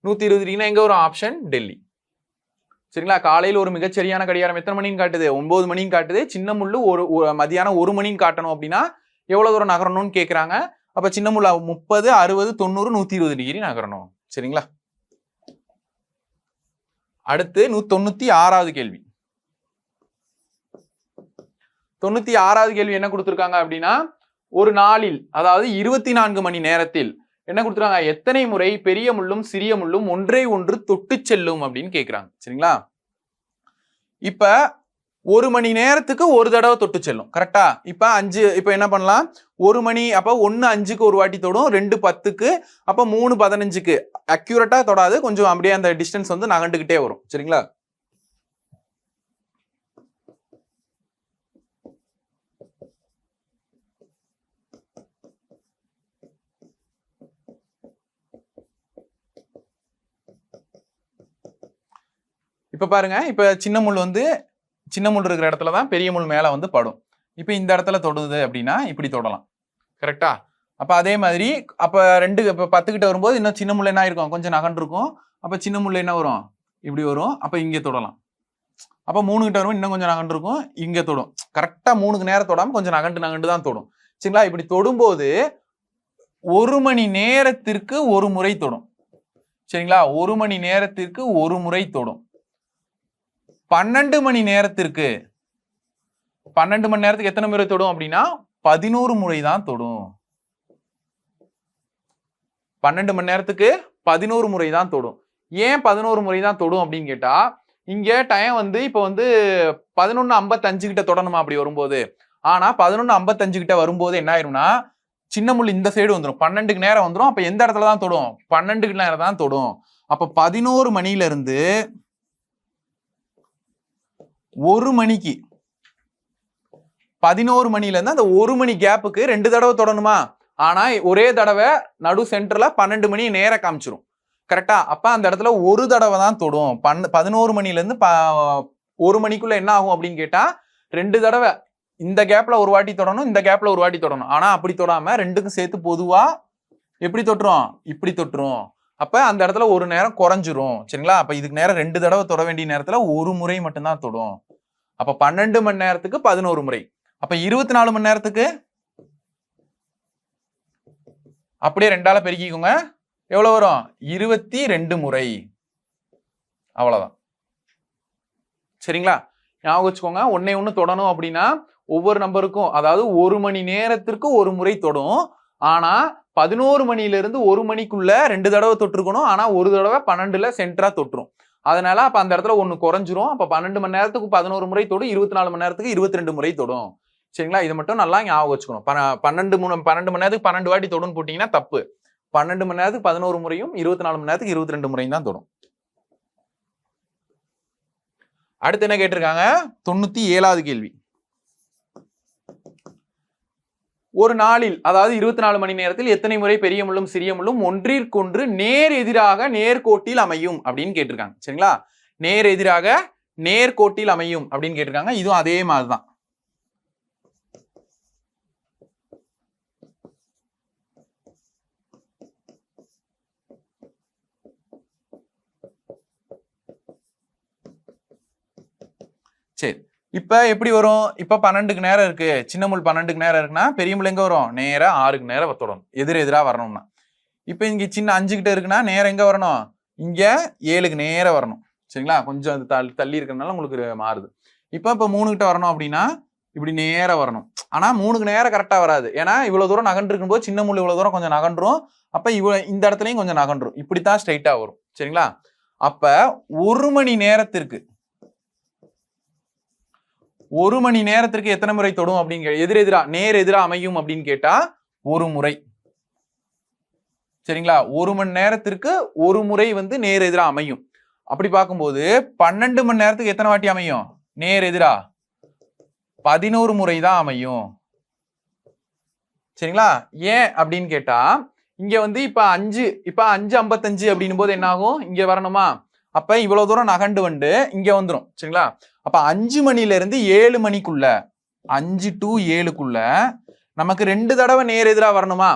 S1: 120 டிகிரினா எங்க வரும்? ஆப்ஷன் டெல்லி. சரிங்களா? காலையில் ஒரு மிகச்சரியான கடிகாரம் எத்தனை மணின்னு காட்டுது? 9 மணின்னு காட்டுது. சின்ன முள்ளு ஒரு மதியானம் 1 மணின்னு காட்டணும் அப்படின்னா எவ்வளவு தூரம் நகரணும்னு கேட்கிறாங்க. அப்ப சின்ன முள்ள 30 60 90 120 டிகிரி நகரணும். சரிங்களா? அடுத்து 96வது கேள்வி. 96வது கேள்வி என்ன கொடுத்திருக்காங்க அப்படின்னா, ஒரு நாளில், அதாவது 24 மணி நேரத்தில் என்ன கொடுத்துருக்காங்க? எத்தனை முறை பெரிய முள்ளும் சிறிய முள்ளும் ஒன்றை ஒன்று தொட்டு செல்லும் அப்படின்னு கேட்கிறாங்க. சரிங்களா? இப்ப 1 மணி நேரத்துக்கு ஒரு தடவை தொட்டு செல்லும். கரெக்டா? இப்ப என்ன பண்ணலாம்? 1 மணி, அப்ப 1 5க்கு ஒரு வாட்டி தொடும், 2 10க்கு, அப்ப 3 15க்கு. அக்யூரேட்டா தொடாது, கொஞ்சம் அப்படியே அந்த டிஸ்டன்ஸ் வந்து நகண்டுகிட்டே வரும். சரிங்களா? இப்ப பாருங்க, இப்ப சின்ன முள் இருக்கிற இடத்துல தான் பெரிய முள் மேல வந்து படும். இப்ப இந்த இடத்துல தொடுது அப்படின்னா இப்படி தொடலாம். கரெக்டா? அப்ப அதே மாதிரி அப்ப 10 கிட்ட வரும்போது இன்னும் சின்ன முள் என்ன ஆயிருக்கும்? கொஞ்சம் நகண்டிருக்கும். அப்ப சின்ன முள் என்ன வரும்? இப்படி வரும். அப்ப இங்க தொடலாம். அப்ப 3 கிட்ட வரும், இன்னும் கொஞ்சம் நகண்டிருக்கும், இங்க தொடும். கரெக்டா 3க்கு நேரம் தொடாம கொஞ்சம் நகண்டு தான் தொடும். சரிங்களா? இப்படி தொடும்போது 1 மணி நேரத்திற்கு ஒரு முறை தொடும். சரிங்களா? 1 மணி நேரத்திற்கு ஒரு முறை தொடும். 12 மணி நேரத்திற்கு 12 மணி நேரத்துக்கு எத்தனை முறை தொடும் அப்படின்னா 11 முறை தான் தொடும். 12 மணி நேரத்துக்கு 11 முறை தான் தொடும். ஏன் 11 முறை தான் தொடும் அப்படின்னு கேட்டா, இங்க டைம் வந்து இப்ப வந்து 11:55 கிட்ட தொடணுமா அப்படி வரும்போது. ஆனா 11:55 கிட்ட வரும்போது என்ன ஆயிரும்னா சின்ன முள் இந்த சைடு வந்துடும். 12க்கு நேரம் வந்துடும். அப்ப எந்த இடத்துல தான் தொடும்? 12க்கு நேரம் தான் தொடும். அப்ப 11 மணில இருந்து 1 மணிக்கு 11 மணில இருந்து அந்த 1 மணி கேப்புக்கு 2 தடவை தொடணுமா? ஆனா ஒரே தடவை நடு சென்டர்ல 12 மணி நேரம் காமிச்சிரும். கரெக்டா? அப்ப அந்த இடத்துல ஒரு தடவை தான் தொடும். 11 மணில இருந்து 1 மணிக்குள்ள என்ன ஆகும் அப்படின்னு கேட்டா 2 தடவை இந்த கேப்ல ஒரு வாட்டி தொடணும், இந்த கேப்ல ஒரு வாட்டி தொடணும். ஆனா அப்படி தொடாம ரெண்டுக்கும் சேர்த்து பொதுவா எப்படி தொட்டுரும்? இப்படி தொட்டுரும். அப்ப அந்த இடத்துல ஒரு நேரம் குறைஞ்சிரும். சரிங்களா? அப்ப இதுக்கு நேரம் 2 தடவை தொட வேண்டிய நேரத்துல ஒரு முறை மட்டும்தான் தொடும். அப்ப 12 மணி நேரத்துக்கு 11 முறை. அப்ப 24 மணி நேரத்துக்கு அப்படியே 2ஆல பெருக்கிக்கோங்க. எவ்வளவு வரும்? 22 முறை. அவ்வளவுதான். சரிங்களா? ஞாபகம் வச்சுக்கோங்க. ஒன்னே ஒண்ணு தொடணும் அப்படின்னா ஒவ்வொரு நம்பருக்கும், அதாவது 1 மணி நேரத்திற்கு ஒரு முறை தொடும். ஆனா 11 மணில இருந்து 1 மணிக்குள்ள 2 தடவை தொட்டிருக்கணும். ஆனா ஒரு தடவை 12ல சென்டரா தொட்டுரும். அதனால அப்ப அந்த இடத்துல ஒண்ணு குறைஞ்சிரும். அப்ப 12 மணி நேரத்துக்கு 11 முறை தொடும், 24 மணி நேரத்துக்கு 22 முறை தொடும். சரிங்களா? இதை மட்டும் நல்லா ஞாபகம் வச்சுக்கணும். 12 மணி நேரத்துக்கு 12 வாட்டி தொடுன்னு போட்டீங்கன்னா தப்பு. 12 மணி நேரத்துக்கு 11 முறையும் 24 மணி நேரத்துக்கு 22 முறையும் தான் தொடும். அடுத்து என்ன கேட்டிருக்காங்க? 97வது கேள்வி. ஒரு நாளில், அதாவது 24 மணி நேரத்தில் எத்தனை முறை பெரிய முள்ளும் சிறிய முள்ளும் ஒன்றிற்கொன்று நேர் எதிராக நேர்கோட்டில் அமையும் அப்படின்னு கேட்டிருக்காங்க. சரிங்களா? நேர் எதிராக நேர்கோட்டில் அமையும் அப்படின்னு கேட்டிருக்காங்க. இதுவும் அதே மாதிரிதான். சரி, இப்ப எப்படி வரும்? இப்ப 12க்கு நேரம் இருக்கு, சின்ன முள் 12க்கு நேரம் இருக்குன்னா பெரிய முள் எங்க வரும்? நேரா 6க்கு நேரம் தொடரும், எதிரா வரணும்னா. இப்ப இங்க சின்ன 5 கிட்ட இருக்குன்னா நேரம் எங்க வரணும்? இங்க 7க்கு நேரம் வரணும். சரிங்களா? கொஞ்சம் தள்ளி இருக்கிறதுனால உங்களுக்கு மாறுது. இப்ப 3 கிட்ட வரணும் அப்படின்னா இப்படி நேரம் வரணும். ஆனா 3க்கு நேரம் கரெக்டா வராது. ஏன்னா இவ்வளவு தூரம் நகன்று இருக்கும்போது சின்ன முள் இவ்வளவு தூரம் கொஞ்சம் நகன்றும். அப்ப இந்த இடத்துலயும் கொஞ்சம் நகன்றும். இப்படித்தான் ஸ்ட்ரைட்டா வரும். சரிங்களா? அப்ப 1 மணி நேரத்திற்கு 1 மணி நேரத்திற்கு எத்தனை முறை தொடும் அப்படின்னு எதிரெதிரா நேர் எதிரா அமையும் அப்படின்னு கேட்டா ஒரு முறை. சரிங்களா? 1 மணி நேரத்திற்கு ஒரு முறை வந்து நேர் எதிரா அமையும். அப்படி பார்க்கும்போது 12 மணி நேரத்துக்கு எத்தனை வாட்டி அமையும்? நேர் எதிரா 11 முறை தான் அமையும். சரிங்களா? ஏன் அப்படின்னு கேட்டா இங்க வந்து இப்ப 5:55 அப்படின்னும் போது என்ன ஆகும்? இங்க வரணுமா? அப்ப இவ்வளவு தூரம் நகண்டு வந்து இங்க வந்துடும். சரிங்களா? அப்ப 5 மணில இருந்து 7 மணிக்குள்ள 5 to 7க்குள்ள நமக்கு 2 தடவை நேர் எதிரா வரணுமா?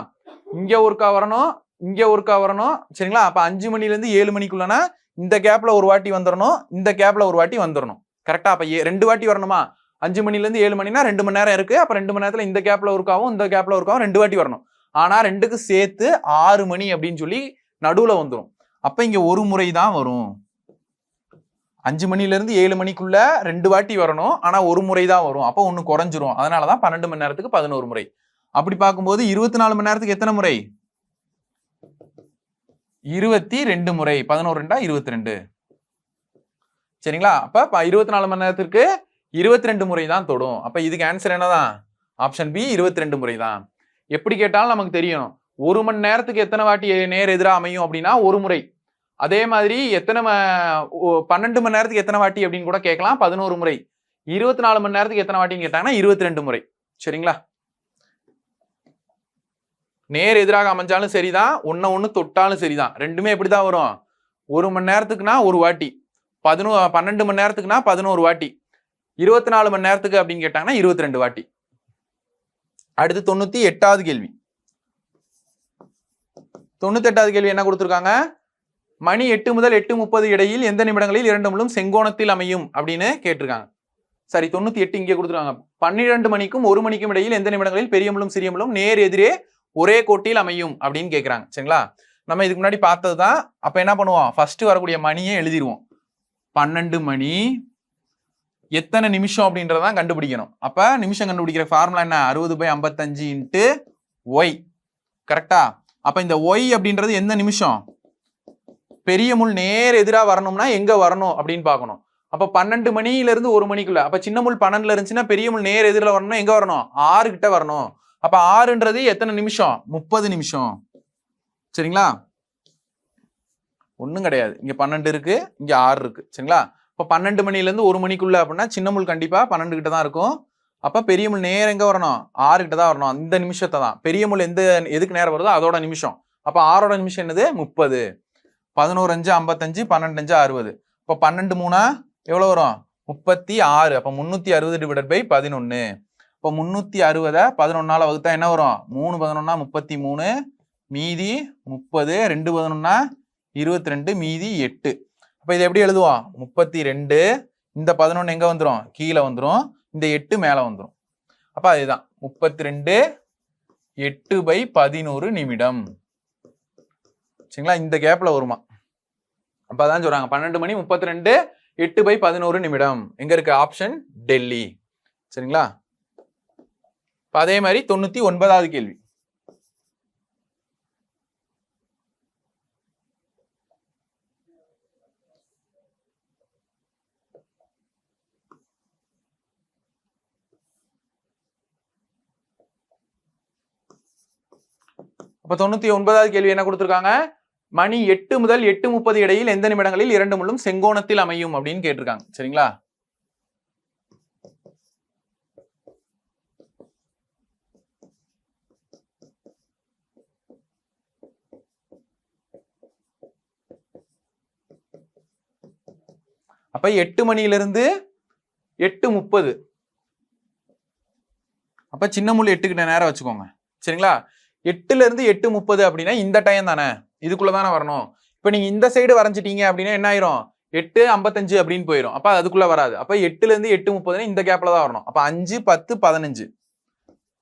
S1: இங்க ஒருக்கா வரணும், இங்க ஒருக்கா வரணும். சரிங்களா? அப்ப 5 மணில இருந்து 7 மணிக்குள்ளனா இந்த கேப்ல ஒரு வாட்டி வந்துடணும், இந்த கேப்ல ஒரு வாட்டி வந்துடணும். கரெக்டா? அப்ப 2 வாட்டி வரணுமா? 5 மணில இருந்து 7 மணினா 2 மணி நேரம் இருக்கு. அப்ப 2 மணி நேரத்துல இந்த கேப்ல ஒருக்காவும் இந்த கேப்ல ஒருக்காவும் 2 வாட்டி வரணும். ஆனா 2க்கு சேர்த்து 6 மணி அப்படின்னு சொல்லி நடுவுல வந்துடும். அப்ப இங்க ஒரு முறை தான் வரும். 5 மணில இருந்து 7 மணிக்குள்ள 2 வாட்டி வரணும். ஆனா ஒரு முறை தான் வரும். அப்போ ஒண்ணு குறைஞ்சிரும். அதனாலதான் 12 மணி நேரத்துக்கு 11 முறை. அப்படி பார்க்கும்போது 24 மணி நேரத்துக்கு எத்தனை முறை? 22 முறை. 11 2 22. சரிங்களா? அப்ப 24 மணி நேரத்திற்கு 22 முறை தான் தொடும். அப்ப இதுக்கு ஆன்சர் என்னதான்? ஆப்ஷன் பி 22 முறை தான். எப்படி கேட்டாலும் நமக்கு தெரியும். 1 மணி நேரத்துக்கு எத்தனை வாட்டி நேர் எதிரா அமையும் அப்படின்னா ஒரு முறை. அதே மாதிரி 12 மணி நேரத்துக்கு எத்தனை வாட்டி அப்படின்னு கூட கேட்கலாம், 11 முறை. 24 மணி நேரத்துக்கு எத்தனை வாட்டின்னு கேட்டாங்கன்னா 22 முறை. சரிங்களா? நேர் எதிராக அமைஞ்சாலும் சரிதான், ஒண்ணு தொட்டாலும் சரிதான். ரெண்டுமே எப்படிதான் வரும்? 1 மணி நேரத்துக்குனா ஒரு வாட்டி, 12 மணி நேரத்துக்குனா 11 வாட்டி, 24 மணி நேரத்துக்கு அப்படின்னு கேட்டாங்கன்னா 22 வாட்டி. அடுத்து 98வது கேள்வி. 98வது கேள்வி என்ன கொடுத்திருக்காங்க? மணி 8 முதல் 8:30 இடையில் எந்த நிமிடங்களில் 2 முள்ளும் செங்கோணத்தில் அமையும் அப்படின்னு கேட்டிருக்காங்க. சரி, 98 இங்கே கொடுத்துருக்காங்க. 12 மணிக்கும் 1 மணிக்கும் இடையில் எந்த நிமிடங்களில் பெரிய முள்ளும் சிறிய முள்ளும் நேர் எதிரே ஒரே கோட்டில் அமையும் அப்படின்னு கேட்குறாங்க. சரிங்களா, நம்ம இதுக்கு முன்னாடி பார்த்தது தான். அப்போ என்ன பண்ணுவோம், ஃபர்ஸ்ட் வரக்கூடிய மணியை எழுதிடுவோம். 12 மணி எத்தனை நிமிஷம் அப்படின்றதான் கண்டுபிடிக்கணும். அப்போ நிமிஷம் கண்டுபிடிக்கிற ஃபார்முலா என்ன, 60/55 இன்ட்டு ஒய். கரெக்டா? அப்போ இந்த ஒய் அப்படின்றது எந்த நிமிஷம், பெரிய முள் நேர் எதிராக வரணும்னா எங்க வரணும் அப்படின்னு பார்க்கணும். அப்போ 12 மணியிலிருந்து 1 மணிக்குள்ள, அப்போ சின்ன முள் 12ல இருந்துச்சுன்னா பெரிய முள் நேர் எதிரில் வரணும்னா எங்க வரணும், 6 கிட்ட வரணும். அப்போ 6ன்றது எத்தனை நிமிஷம், 30 நிமிஷம். சரிங்களா, ஒன்றும் கிடையாது, இங்க 12 இருக்கு, இங்க 6 இருக்கு. சரிங்களா, இப்போ 12 மணிலேருந்து 1 மணிக்குள்ள அப்படின்னா சின்ன முள் கண்டிப்பா 12 கிட்ட தான் இருக்கும். அப்போ பெரிய முள் நேரம் எங்க வரணும், 6 கிட்ட தான் வரணும். அந்த நிமிஷத்தை தான் பெரிய முள் எதுக்கு நேரம் வருதோ அதோட நிமிஷம். அப்போ 6ஓட நிமிஷம் என்னது, 30. 11 5 55, 12 5 60. இப்போ 12 3 எவ்வளோ வரும், 36. அப்போ 360/11. இப்போ 360 11ஆல வகுத்தா என்ன வரும், 3 11 33, மீதி 30, 2 11 22, மீதி 8. அப்போ இதை எப்படி எழுதுவோம், 32, இந்த 11 எங்க வந்துடும், கீழே வந்துடும், இந்த 8 மேலே வந்துடும். அப்போ அதுதான் 32 8/11 நிமிடம். சரிங்களா, இந்த கேப்ல வருமா. அப்போ அதான் சொல்றாங்க 12 மணி 32 8/11 நிமிடம். எங்க இருக்கு, ஆப்ஷன் டெல்லி. சரிங்களா, அதே மாதிரி 99வது கேள்வி. அப்ப 99வது கேள்வி என்ன கொடுத்திருக்காங்க, மணி 8 முதல் 8:30 இடையில் எந்த நிமிடங்களில் 2 முள்ளும் செங்கோணத்தில் அமையும் அப்படின்னு கேட்டிருக்காங்க. சரிங்களா, அப்ப 8 மணியிலிருந்து 8:30, அப்ப சின்ன முள் 8 கிட்ட நேரம் வச்சுக்கோங்க. சரிங்களா, 8ல இருந்து 8:30 அப்படின்னா இந்த டைம் தானே, இதுக்குள்ள தானே வரணும். இப்ப நீங்க இந்த சைடு வரைஞ்சிட்டீங்க அப்படின்னா என்ன ஆயிரும், 8:55 அப்படின்னு போயிடும். அப்ப அதுக்குள்ள வராது. அப்ப 8ல இருந்து 8:30 இந்த கேப்ல தான் வரணும். அப்ப 5 10 15,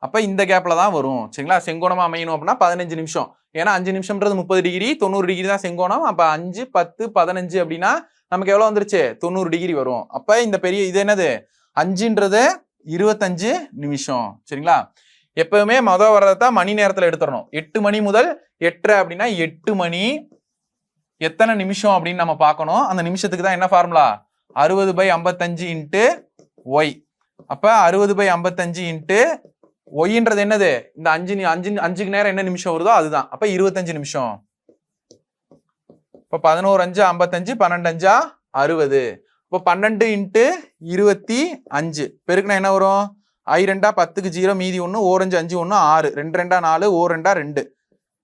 S1: அப்ப இந்த கேப்ல தான் வரும். சரிங்களா, செங்கோணமா அமையணும் அப்படின்னா 15 நிமிஷம். ஏன்னா 5 நிமிஷம்ன்றது 30 டிகிரி, 90 டிகிரி தான் செங்கோணம். அப்ப 5 10 15 அப்படின்னா நமக்கு எவ்வளவு வந்துருச்சு, 90 டிகிரி வரும். அப்ப இந்த பெரிய இது என்னது, 5ன்றது 25 நிமிஷம். சரிங்களா, எப்பவுமே மொதல் வர்றதான் மணி நேரத்துல எடுத்துடணும். 8 மணி முதல் 8:30 அப்படின்னா 8 மணி எத்தனை நிமிஷம் அப்படின்னு நம்ம பார்க்கணும். அந்த நிமிஷத்துக்கு தான் என்ன ஃபார்முலா, 60/55 இன்ட்டு ஒய். அப்ப 60/55 இன்ட்டு ஒய்ன்றது என்னது, இந்த 5க்கு நேரம் என்ன நிமிஷம் வருதோ அதுதான். அப்ப 25 நிமிஷம். இப்ப 11 5 55, 12 5 60. இப்போ 12 இன்ட்டு 25 பெருக்குனா என்ன வரும், I 2 10க்கு 0, மீதி 1, ஓ 5 5 1 6, 2 2 4, ஓ 2 2,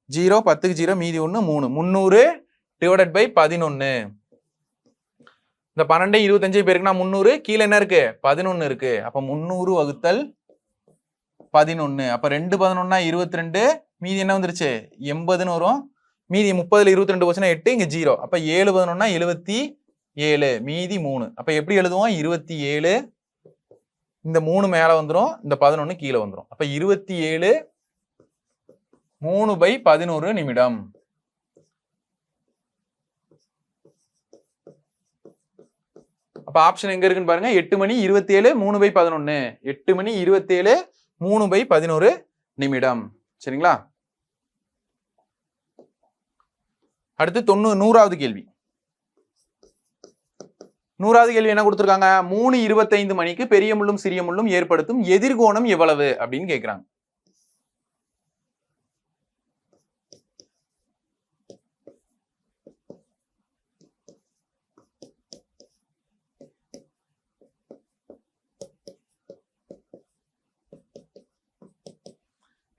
S1: 0 10க்கு 0, மீதி 1 3, 300/11. இந்த 12 25 பேருக்குனா 300, கீழே என்ன இருக்கு, 11 இருக்கு. அப்ப 300/11. அப்ப 2 11 22, மீதி என்ன வந்துருச்சு, 80ன்னு வரும். மீதி 30ல 22 போச்சுன்னா 8, இங்க 0. அப்ப 7 11 77, மீதி 3. அப்ப எப்படி எழுதுவோம், 27, இந்த 3 மேல வந்துரும், இந்த 11 கீழே வந்துரும். அப்ப 27 3/11 நிமிடம். அப்ப ஆப்ஷன் எங்க இருக்குன்னு பாருங்க, 8 மணி 27 3/11. 8 மணி 27 3/11 நிமிடம். சரிங்களா, அடுத்து 100வது கேள்வி. 100வது கேள்வி என்ன கொடுத்திருக்காங்க, 3:25 மணிக்கு பெரிய முள்ளும் சிறிய முள்ளும் ஏற்படுத்தும் எதிர்கோணம் எவ்வளவு அப்படின்னு கேட்கிறாங்க.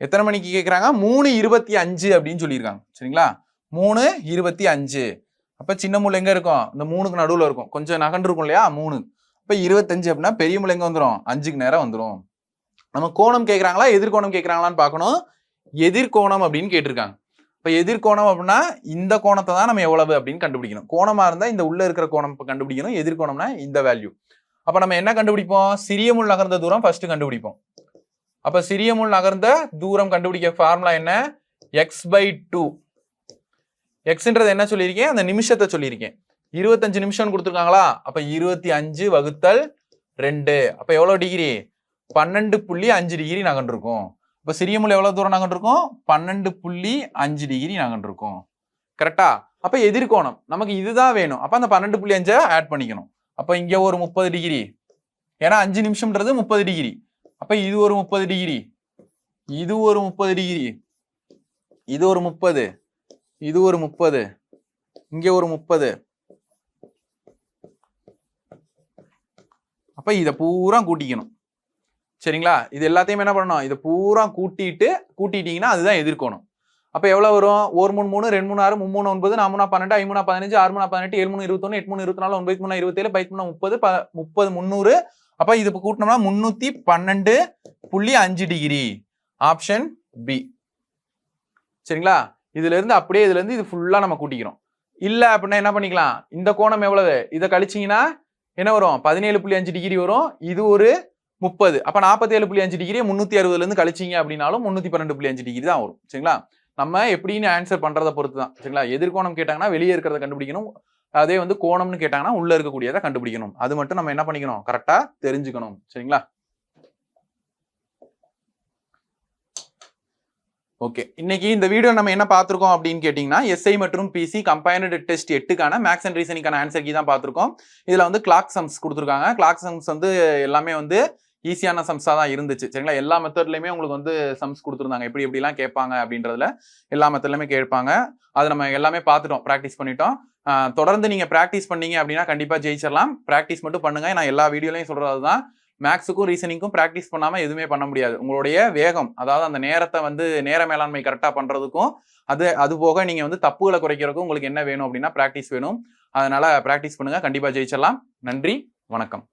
S1: எத்தனை மணிக்கு கேட்கிறாங்க, 3:25 அப்படின்னு சொல்லியிருக்காங்க. சரிங்களா, 3:25. அப்ப சின்ன முள் எங்க இருக்கும், இந்த 3க்கு நடுவுல இருக்கும், கொஞ்சம் நகண்டு இருக்கும் இல்லையா 3. அப்ப 25 அப்படின்னா பெரிய முள் எங்க வந்துடும், 5க்கு நேரம் வந்துடும். நம்ம கோணம் கேட்கறாங்களா எதிர்கோணம் கேட்கறாங்களான்னு பார்க்கணும். எதிர்கோணம் அப்படின்னு கேட்டிருக்காங்க. இப்ப எதிர்கோணம் அப்படின்னா இந்த கோணத்தை தான் நம்ம எவ்வளவு அப்படின்னு கண்டுபிடிக்கணும். கோணமா இருந்தா இந்த உள்ள இருக்கிற கோணம் கண்டுபிடிக்கணும். எதிர்கோணம்னா இந்த வேல்யூ. அப்ப நம்ம என்ன கண்டுபிடிப்போம், சிறிய முள் நகர்ந்த தூரம் ஃபர்ஸ்ட் கண்டுபிடிப்போம். அப்ப சிறிய முள் நகர்ந்த தூரம் கண்டுபிடிக்க ஃபார்முலா என்ன? x/2. எக்ஸ்ன்றது என்ன சொல்லியிருக்கேன்? அந்த நிமிஷத்தை சொல்லியிருக்கேன். 25 நிமிஷம் கொடுத்துருக்காங்களா? அப்ப 25/2. அப்ப எவ்வளவு டிகிரி? 12.5 டிகிரி நகர்ந்திருக்கும். இப்ப சிறிய முள் எவ்வளவு தூரம் நகர்ந்திருக்கும்? 12.5 டிகிரி நகர்ந்திருக்கும். கரெக்டா? அப்ப எதிர்கோணம் நமக்கு இதுதான் வேணும். அப்ப அந்த 12.5 ஆட் பண்ணிக்கணும். அப்ப இங்க ஒரு 30 டிகிரி, ஏன்னா 5 நிமிஷம்ன்றது 30 டிகிரி. அப்ப இது ஒரு 30 டிகிரி, இது ஒரு 30 டிகிரி, இது ஒரு 30, இது ஒரு 30, இங்க ஒரு 30. அப்ப இத பூரா கூட்டிக்கணும். சரிங்களா? இது எல்லாத்தையும் என்ன பண்ணணும்? இதை பூரா கூட்டிட்டீங்கன்னா அதுதான் எதிர்கோணம். அப்ப எவ்வளவு வரும்? 1 3 3 2 3 6 3 3 9 4 3 12 5 3 15 6 3 18 7 3 21 8 3 24 9 3 27 10 3 30 30 300. அப்ப இது கூட்டினோம்னா 312.5 டிகிரி. Option B. சரிங்களா? இதுல இருந்து அப்படியே இதுல இருந்து இது ஃபுல்லா நம்ம கூட்டிக்கிறோம். இல்ல அப்படின்னா என்ன பண்ணிக்கலாம்? இந்த கோணம் எவ்வளவு? இதை கழிச்சீங்கன்னா என்ன வரும்? 17.5 டிகிரி வரும். இது ஒரு 30. அப்ப 47.5 டிகிரி 360ல இருந்து கழிச்சீங்க அப்படின்னாலும் 312.5 டிகிரி தான் வரும். சரிங்களா? நம்ம எப்படின்னு ஆன்சர் பண்றதை பொறுத்து தான். சரிங்களா? எதிர்கோணம் கேட்டாங்கன்னா வெளியே இருக்கிறத கண்டுபிடிக்கணும். அதே வந்து கோணம்னு கேட்டாங்கன்னா உள்ள இருக்கக்கூடியதை கண்டுபிடிக்கணும். அது மட்டும் நம்ம என்ன பண்ணிக்கணும்? கரெக்டா தெரிஞ்சுக்கணும். சரிங்களா? ஓகே, இன்னைக்கு இந்த வீடியோ நம்ம என்ன பார்த்திருக்கோம் அப்படின்னு கேட்டீங்கன்னா, எஸ்ஐ மற்றும் பிசி கம்பைன்டு டெஸ்ட் 8க்கான மேக்ஸ் அண்ட் ரீசனிங்கான ஆன்சர் கீ தான் பார்த்திருக்கோம். இதுல வந்து கிளாக் சம்ஸ் கொடுத்துருக்காங்க. கிளாக் சம்ஸ் வந்து எல்லாமே வந்து ஈஸியான சம்ஸா தான் இருந்துச்சு. சரிங்களா? எல்லா மெத்தட்லயுமே உங்களுக்கு வந்து சம்ஸ் கொடுத்துருந்தாங்க. எப்படி எப்படிலாம் கேட்பாங்க அப்படின்றதுல எல்லா மெத்தட்லயுமே கேட்பாங்க. அதை நம்ம எல்லாமே பார்த்துட்டோம், ப்ராக்டிஸ் பண்ணிட்டோம். தொடர்ந்து நீங்க ப்ராக்டிஸ் பண்ணீங்க அப்படின்னா கண்டிப்பா ஜெயிச்சிடலாம். ப்ராக்டிஸ் மட்டும் பண்ணுங்க. நான் எல்லா வீடியோலையும் சொல்றது தான். மேக்ஸுக்கும் ரீசனிங்கும் ப்ராக்டிஸ் பண்ணாம எதுவுமே பண்ண முடியாது. உங்களுடைய வேகம், அதாவது அந்த நேரத்தை வந்து நேர மேலாண்மை கரெக்டா பண்றதுக்கும் அது போக நீங்க வந்து தப்புகளை குறைக்கிறதுக்கும் உங்களுக்கு என்ன வேணும் அப்படின்னா ப்ராக்டிஸ் வேணும். அதனால ப்ராக்டிஸ் பண்ணுங்க, கண்டிப்பா ஜெயிச்சிடலாம். நன்றி, வணக்கம்.